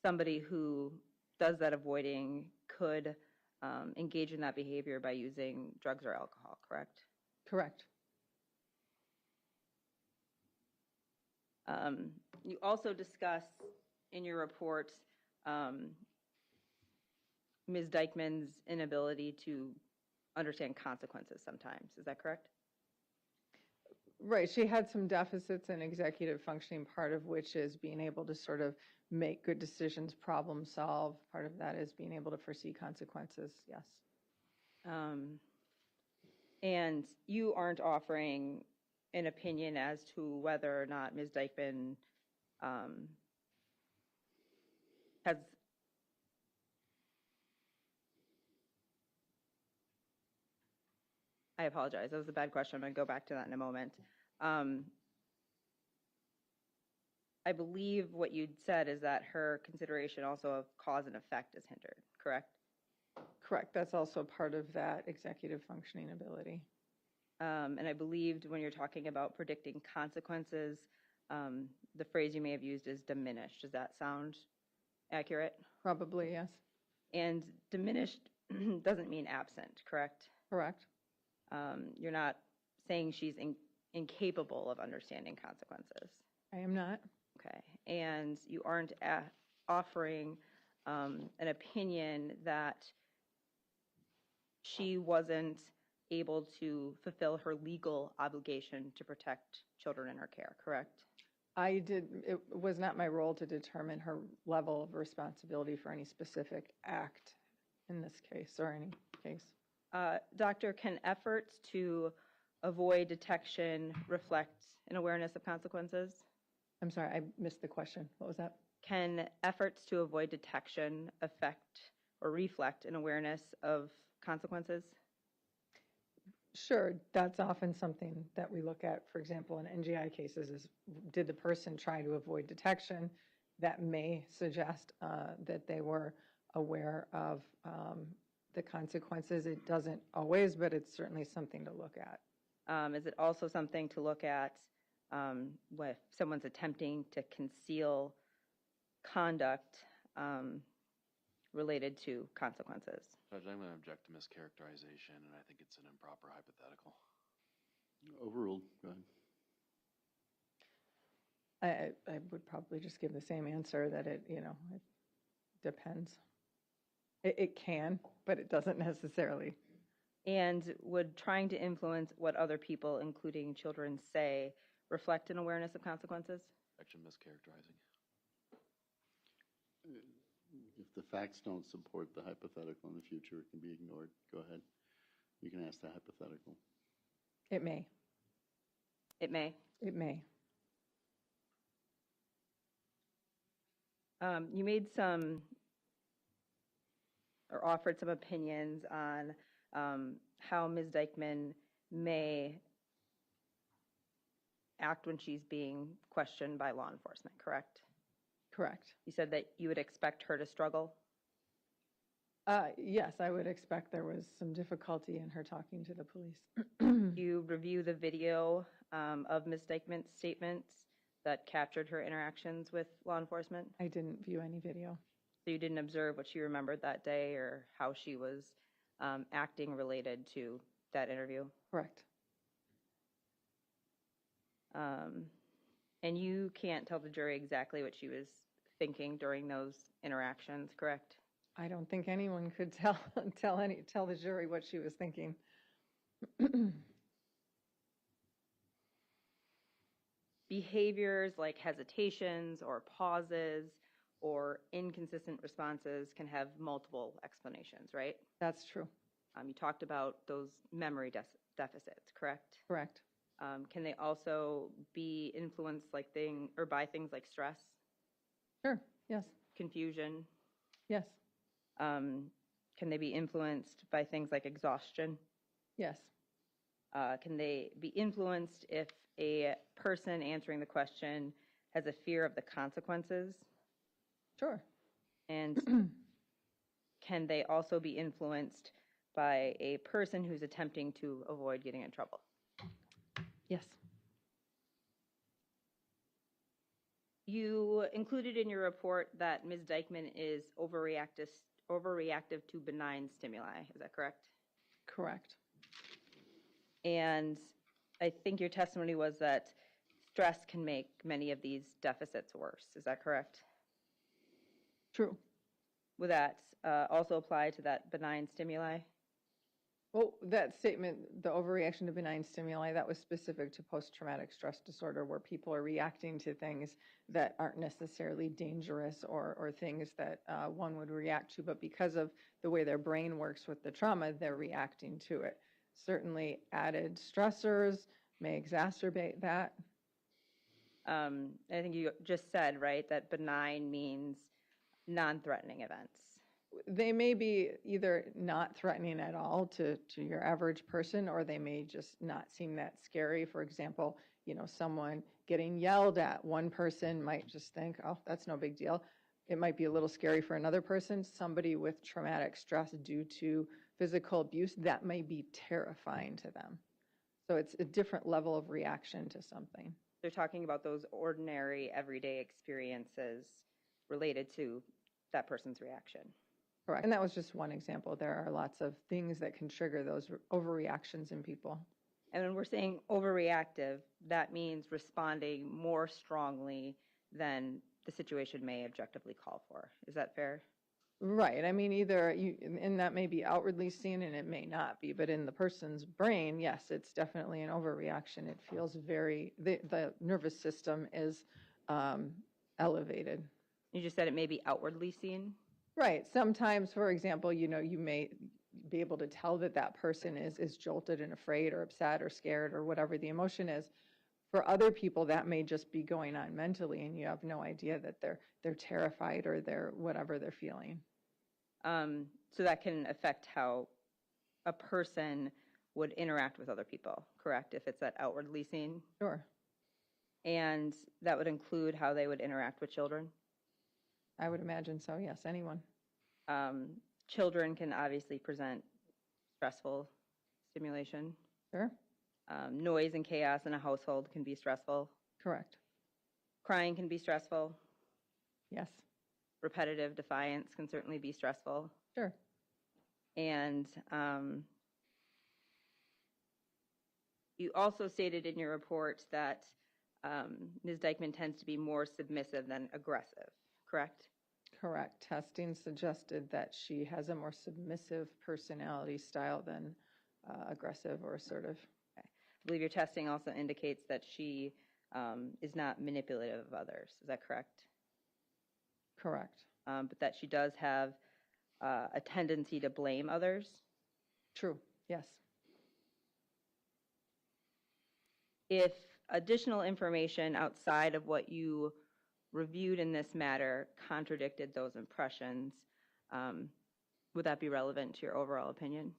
somebody who does that avoiding could engage in that behavior by using drugs or alcohol, correct? Correct. You also discuss in your report Ms. Dikeman's inability to understand consequences sometimes. Is that correct? Right. She had some deficits in executive functioning, part of which is being able to sort of make good decisions, problem solve. Part of that is being able to foresee consequences, yes. And you aren't offering an opinion as to whether or not Ms. Dikeman has I apologize. That was a bad question. I'm going to go back to that in a moment. I believe what you'd said is that her consideration also of cause and effect is hindered, correct? Correct. That's also part of that executive functioning ability. And I believed when you're talking about predicting consequences, the phrase you may have used is diminished. Does that sound accurate? Probably, yes. And diminished doesn't mean absent, correct? Correct. You're not saying she's incapable of understanding consequences. I am not. Okay. And you aren't offering an opinion that she wasn't able to fulfill her legal obligation to protect children in her care, correct? It was not my role to determine her level of responsibility for any specific act in this case or any case. Doctor, can efforts to avoid detection reflect an awareness of consequences? I'm sorry, I missed the question. What was that? Can efforts to avoid detection affect or reflect an awareness of consequences? Sure, that's often something that we look at, for example, in NGI cases is, did the person try to avoid detection? That may suggest that they were aware of the consequences. It doesn't always, but it's certainly something to look at. Is it also something to look at if someone's attempting to conceal conduct related to consequences? Judge, I'm going to object to mischaracterization, and I think it's an improper hypothetical. Overruled. Go ahead. I would probably just give the same answer that it depends. It can, but it doesn't necessarily. And would trying to influence what other people, including children, say reflect an awareness of consequences? Objection, mischaracterizing. If the facts don't support the hypothetical in the future, it can be ignored. Go ahead. You can ask the hypothetical. It may. It may. It may. You made some or offered some opinions on how Ms. Dikeman may act when she's being questioned by law enforcement, correct? Correct. You said that you would expect her to struggle? Yes, I would expect there was some difficulty in her talking to the police. You review the video of Ms. Dikeman's statements that captured her interactions with law enforcement? I didn't view any video. So you didn't observe what she remembered that day or how she was acting related to that interview? Correct. And you can't tell the jury exactly what she was thinking during those interactions, correct? I don't think anyone could tell the jury what she was thinking. Behaviors like hesitations or pauses or inconsistent responses can have multiple explanations, right? That's true. You talked about those memory deficits, correct? Correct. Can they also be influenced by things like stress, Sure. Yes. confusion? Yes. Can they be influenced by things like exhaustion? Yes. Can they be influenced if a person answering the question has a fear of the consequences? Sure. And can they also be influenced by a person who's attempting to avoid getting in trouble? Yes. You included in your report that Ms. Dikeman is overreactive to benign stimuli. Is that correct? Correct. And I think your testimony was that stress can make many of these deficits worse. Is that correct? True. Would that also apply to that benign stimuli? Well, that statement, the overreaction to benign stimuli, that was specific to post-traumatic stress disorder, where people are reacting to things that aren't necessarily dangerous or things that one would react to, but because of the way their brain works with the trauma, they're reacting to it. Certainly added stressors may exacerbate that. I think you just said, right, that benign means non-threatening events. They may be either not threatening at all to your average person, or they may just not seem that scary. For example, someone getting yelled at, one person might just think, oh, that's no big deal. It might be a little scary for another person. Somebody with traumatic stress due to physical abuse, that may be terrifying to them. So it's a different level of reaction to something. They're talking about those ordinary, everyday experiences related to that person's reaction. Correct. And that was just one example. There are lots of things that can trigger those overreactions in people. And when we're saying overreactive, that means responding more strongly than the situation may objectively call for. Is that fair? Right. I mean, and that may be outwardly seen and it may not be, but in the person's brain, yes, it's definitely an overreaction. It feels the nervous system is elevated. You just said it may be outwardly seen? Right. Sometimes, for example, you may be able to tell that person is jolted and afraid or upset or scared or whatever the emotion is. For other people, that may just be going on mentally, and you have no idea that they're terrified or they're whatever they're feeling. So that can affect how a person would interact with other people, correct? If it's that outwardly seen? Sure. And that would include how they would interact with children? I would imagine so, yes, anyone. Children can obviously present stressful stimulation. Sure. Noise and chaos in a household can be stressful. Correct. Crying can be stressful. Yes. Repetitive defiance can certainly be stressful. Sure. And you also stated in your report that Ms. Dikeman tends to be more submissive than aggressive, correct? Correct. Testing suggested that she has a more submissive personality style than aggressive or assertive. Okay. I believe your testing also indicates that she is not manipulative of others. Is that correct? Correct. But that she does have a tendency to blame others? True. Yes. If additional information outside of what you reviewed in this matter contradicted those impressions, would that be relevant to your overall opinion?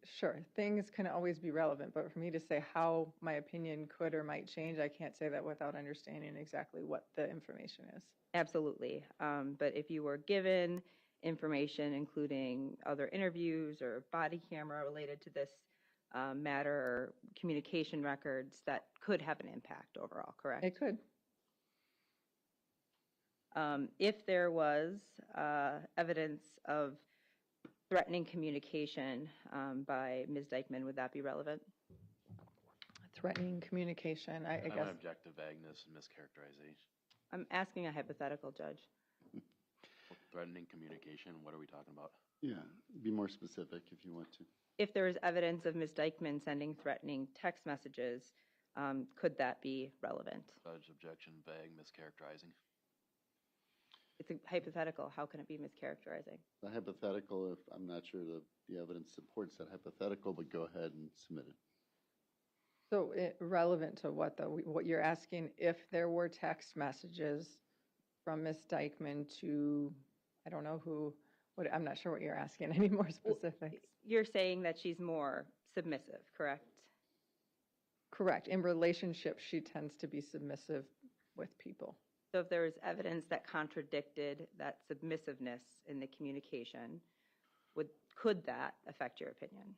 Sure, things can always be relevant, but for me to say how my opinion could or might change, I can't say that without understanding exactly what the information is. Absolutely. But if you were given information, including other interviews or body camera related to this matter or communication records, that could have an impact overall, correct? It could. If there was evidence of threatening communication by Ms. Dikeman, would that be relevant? Threatening communication, I I'm guess. gonna object to vagueness and mischaracterization. I'm asking a hypothetical, Judge. Threatening communication, what are we talking about? Yeah, be more specific if you want to. If there is evidence of Ms. Dikeman sending threatening text messages, could that be relevant? Judge, objection, vague, mischaracterizing. It's a hypothetical. How can it be mischaracterizing? The hypothetical, if I'm not sure the evidence supports that hypothetical, but go ahead and submit it. So relevant to what though? What you're asking, if there were text messages from Ms. Dikeman to, I don't know who, I'm not sure what you're asking, any more specifics? You're saying that she's more submissive, correct? Correct. In relationships, she tends to be submissive with people. So if there was evidence that contradicted that submissiveness in the communication, could that affect your opinion?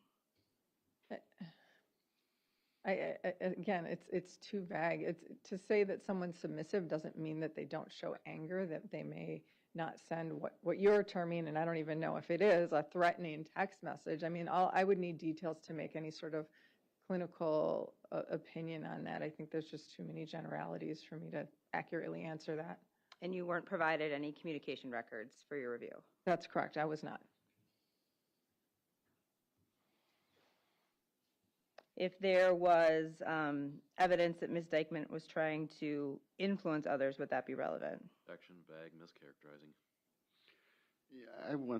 Again, it's too vague. It's to say that someone's submissive doesn't mean that they don't show anger, that they may not send what you're terming, and I don't even know if it is, a threatening text message. I mean, I would need details to make any sort of clinical opinion on that. I think there's just too many generalities for me to accurately answer that. And you weren't provided any communication records for your review? That's correct. I was not. If there was evidence that Ms. Dikeman was trying to influence others, would that be relevant? Objection, vague, mischaracterizing. Yeah,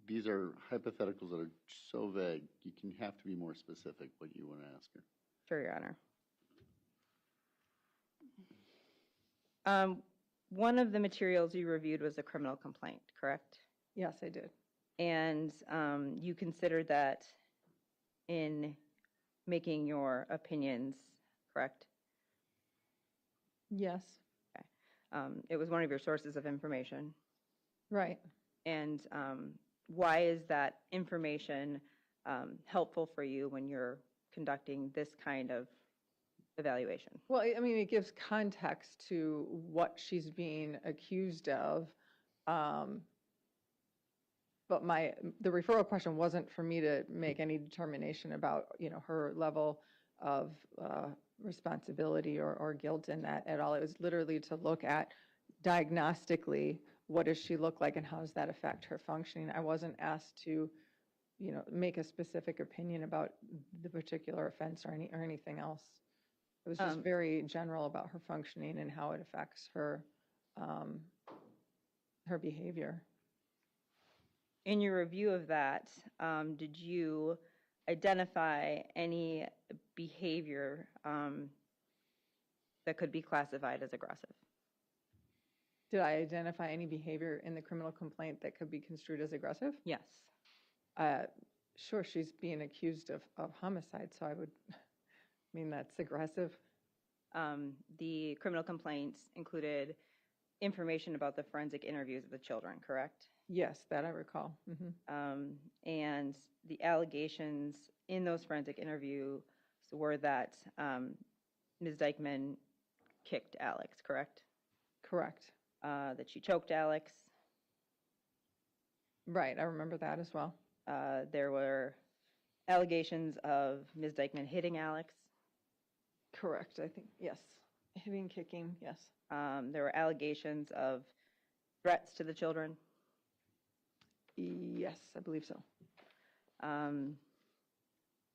these are hypotheticals that are so vague, you can have to be more specific what you want to ask her. Sure, Your Honor. One of the materials you reviewed was a criminal complaint, correct? Yes, I did. And you considered that in making your opinions, correct? Yes. Okay. It was one of your sources of information. Right. And why is that information helpful for you when you're conducting this kind of evaluation? Well, I mean, it gives context to what she's being accused of. But the referral question wasn't for me to make any determination about, her level of responsibility or guilt in that at all. It was literally to look at diagnostically, what does she look like and how does that affect her functioning? I wasn't asked to, make a specific opinion about the particular offense or anything else. It was just very general about her functioning and how it affects her, her behavior. In your review of that, did you identify any behavior that could be classified as aggressive? Did I identify any behavior in the criminal complaint that could be construed as aggressive? Yes. Sure, she's being accused of homicide, so I would mean that's aggressive. The criminal complaints included information about the forensic interviews of the children, correct? Yes, that I recall. Mm-hmm. And the allegations in those forensic interviews were that Ms. Dikeman kicked Alex, correct? Correct. That she choked Alex. Right, I remember that as well. There were allegations of Ms. Dikeman hitting Alex. Correct, I think, yes. Hitting, kicking, yes. There were allegations of threats to the children. Yes, I believe so.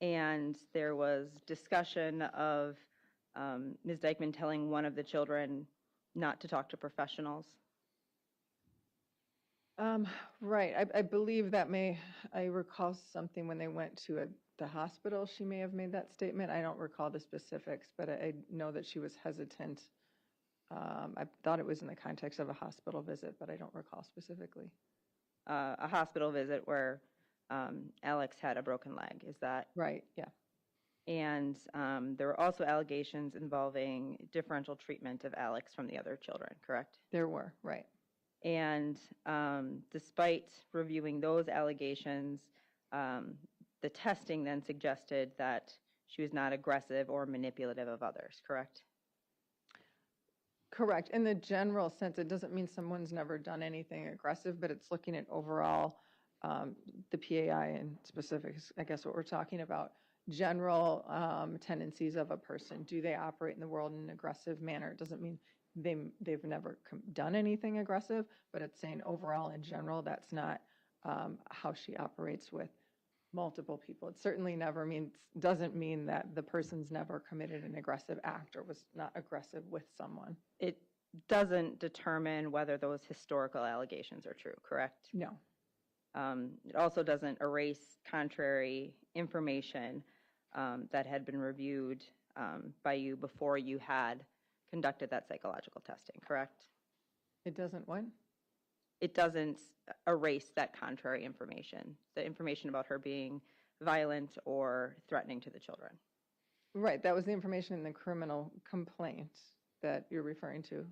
And there was discussion of Ms. Dikeman telling one of the children not to talk to professionals. Right, I believe that I recall something when they went to the hospital, she may have made that statement. I don't recall the specifics, but I know that she was hesitant. I thought it was in the context of a hospital visit, but I don't recall specifically. A hospital visit where Alex had a broken leg. Is that? Right, yeah. And there were also allegations involving differential treatment of Alex from the other children, correct? There were, right. And despite reviewing those allegations, the testing then suggested that she was not aggressive or manipulative of others, correct? Correct. In the general sense, it doesn't mean someone's never done anything aggressive, but it's looking at overall the PAI and specifics, I guess what we're talking about, general tendencies of a person. Do they operate in the world in an aggressive manner? It doesn't mean they've never done anything aggressive, but it's saying overall in general, that's not how she operates with multiple people. It certainly doesn't mean that the person's never committed an aggressive act or was not aggressive with someone. It doesn't determine whether those historical allegations are true, correct? No. It also doesn't erase contrary information that had been reviewed by you before you had conducted that psychological testing, correct? It doesn't what? It doesn't erase that contrary information, the information about her being violent or threatening to the children. Right, that was the information in the criminal complaint that you're referring to.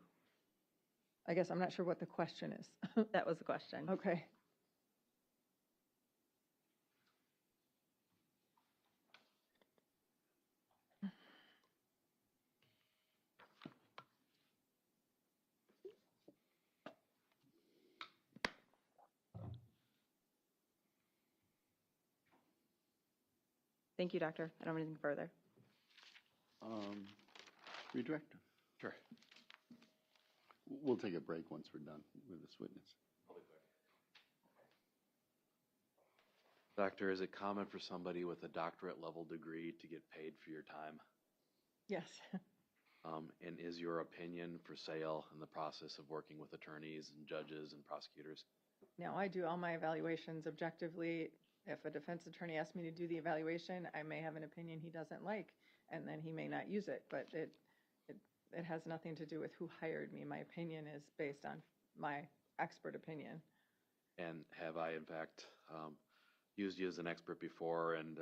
I guess I'm not sure what the question is. That was the question. Okay. Thank you, doctor. I don't have anything further. Redirect. Sure. We'll take a break once we're done with this witness. Doctor, is it common for somebody with a doctorate level degree to get paid for your time? Yes. And is your opinion for sale in the process of working with attorneys and judges and prosecutors? Now, I do all my evaluations objectively. If a defense attorney asks me to do the evaluation, I may have an opinion he doesn't like, and then he may not use it. But it has nothing to do with who hired me. My opinion is based on my expert opinion. And have I, in fact, used you as an expert before and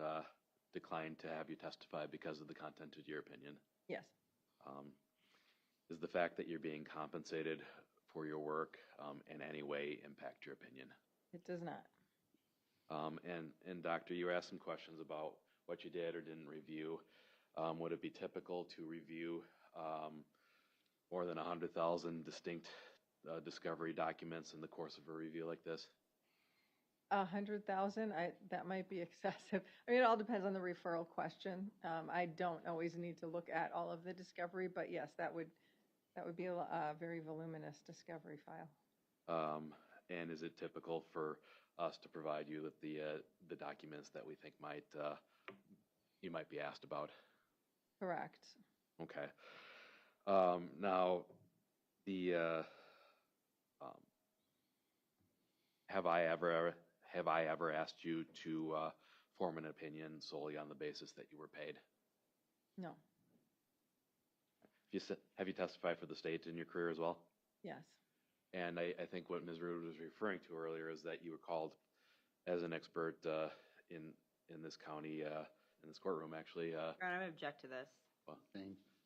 declined to have you testify because of the content of your opinion? Yes. Does the fact that you're being compensated for your work in any way impact your opinion? It does not. And doctor, you were asked some questions about what you did or didn't review. Would it be typical to review more than 100,000 distinct discovery documents in the course of a review like this? 100,000, that might be excessive. I mean, it all depends on the referral question. I don't always need to look at all of the discovery, but yes, that would be a very voluminous discovery file. And is it typical for us to provide you with the documents that we think you might be asked about? Correct. Okay. Now, have I ever asked you to form an opinion solely on the basis that you were paid? No. Have you testified for the state in your career as well? Yes. And I think what Ms. Rude was referring to earlier is that you were called as an expert in this county, in this courtroom, actually. Your Honor, I object to this. Well,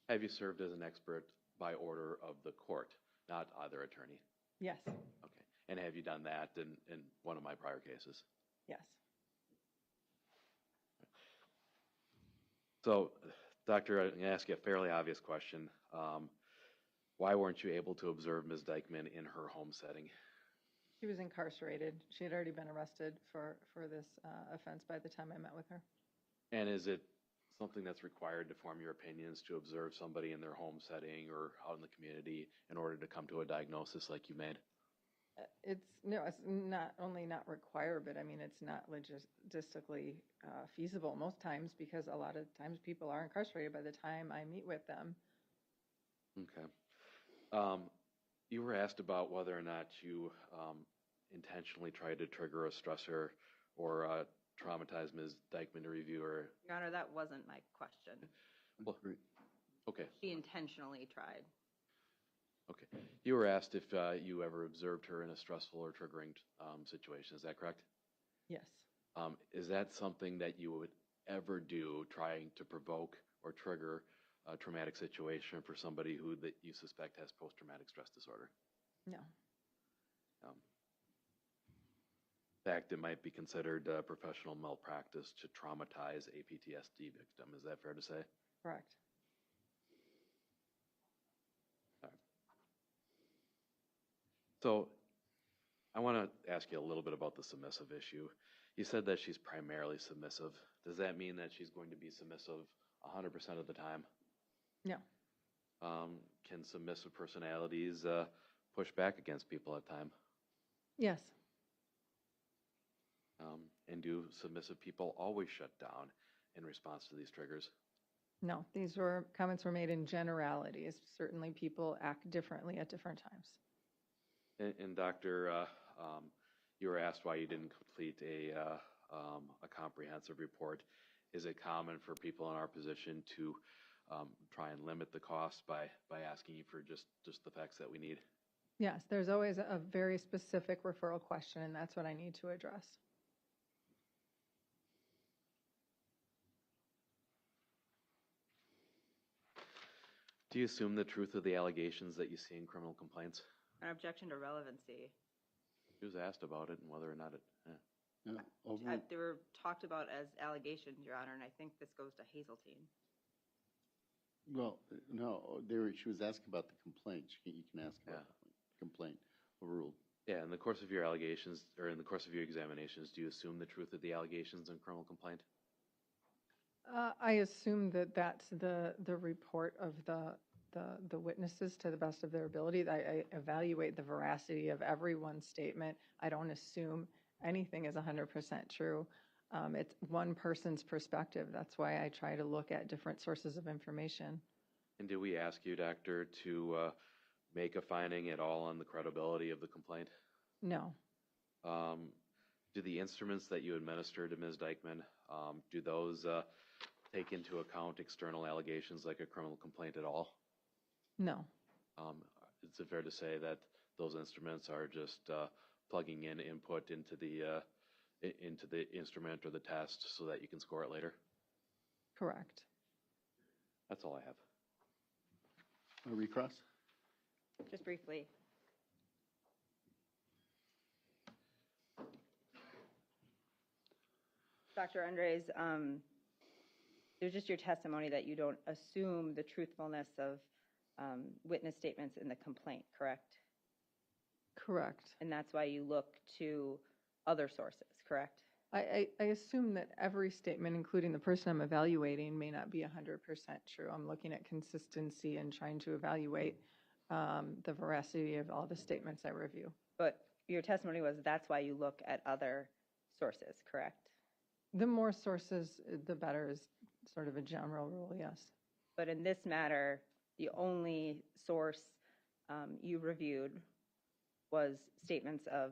have you served as an expert by order of the court, not either attorney? Yes. Okay. And have you done that in one of my prior cases? Yes. So, Doctor, I'm going to ask you a fairly obvious question. Why weren't you able to observe Ms. Dikeman in her home setting? She was incarcerated. She had already been arrested for this offense by the time I met with her. And is it something that's required to form your opinions to observe somebody in their home setting or out in the community in order to come to a diagnosis like you made? It's not only not required, but I mean, it's not logistically feasible most times because a lot of times people are incarcerated by the time I meet with them. Okay. You were asked about whether or not you intentionally tried to trigger a stressor or traumatize Ms. Dikeman to review her. Your Honor, that wasn't my question. Well, okay. She intentionally tried. Okay. You were asked if you ever observed her in a stressful or triggering situation. Is that correct? Yes. Is that something that you would ever do, trying to provoke or trigger a traumatic situation for somebody who that you suspect has post-traumatic stress disorder? No. In fact, it might be considered professional malpractice to traumatize a PTSD victim. Is that fair to say? Correct. So I want to ask you a little bit about the submissive issue. You said that she's primarily submissive. Does that mean that she's going to be submissive 100% of the time? No. Can submissive personalities push back against people at time? Yes. And do submissive people always shut down in response to these triggers? No. These comments were made in generalities. Certainly people act differently at different times. And Doctor, you were asked why you didn't complete a comprehensive report. Is it common for people in our position to try and limit the cost by asking you for just the facts that we need? Yes, there's always a very specific referral question, and that's what I need to address. Do you assume the truth of the allegations that you see in criminal complaints? An objection to relevancy. She was asked about it and whether or not it. Yeah. They were talked about as allegations, Your Honor, and I think this goes to Hazeltine. Well, no, she was asking about the complaint. You can ask about the complaint. Overruled. Yeah, in the course of your allegations, or in the course of your examinations, do you assume the truth of the allegations in criminal complaint? I assume that that's the report of the witnesses to the best of their ability. I evaluate the veracity of everyone's statement. I don't assume anything is 100% true. It's one person's perspective. That's why I try to look at different sources of information. And do we ask you, Doctor, to make a finding at all on the credibility of the complaint? No. Do the instruments that you administer to Ms. Dikeman, do those take into account external allegations like a criminal complaint at all? No. Is it fair to say that those instruments are just plugging in input into the instrument or the test so that you can score it later? Correct. That's all I have. Recross? Just briefly. Dr. Endres, it was just your testimony that you don't assume the truthfulness of witness statements in the complaint, correct? Correct. And that's why you look to other sources, correct? I assume that every statement, including the person I'm evaluating, may not be 100% true. I'm looking at consistency and trying to evaluate the veracity of all the statements I review. But your testimony was that's why you look at other sources, correct? The more sources, the better is sort of a general rule, yes. But in this matter, the only source you reviewed was statements of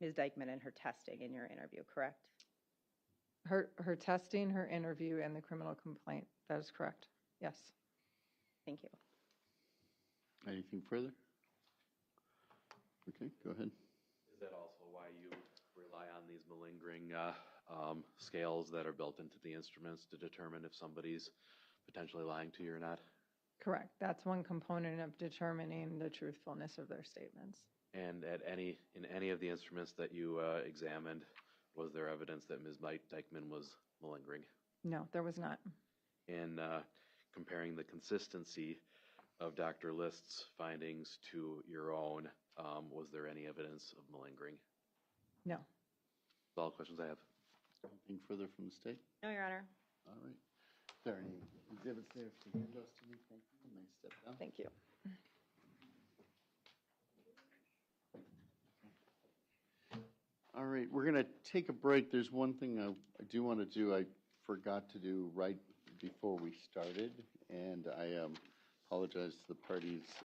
Ms. Dikeman and her testing in your interview, correct? Her testing, her interview, and the criminal complaint. That is correct. Yes. Thank you. Anything further? Okay, go ahead. Is that also why you rely on these malingering scales that are built into the instruments to determine if somebody's potentially lying to you or not? Correct. That's one component of determining the truthfulness of their statements. And in any of the instruments that you examined, was there evidence that Ms. Dikeman was malingering? No, there was not. In comparing the consistency of Dr. List's findings to your own, was there any evidence of malingering? No. That's all the questions I have. Anything further from the state? No, Your Honor. All right. Is there any exhibits there to hand us to me? Thank you. You may step down. Thank you. All right, we're going to take a break. There's one thing I do want to do. I forgot to do right before we started, and I apologize to the parties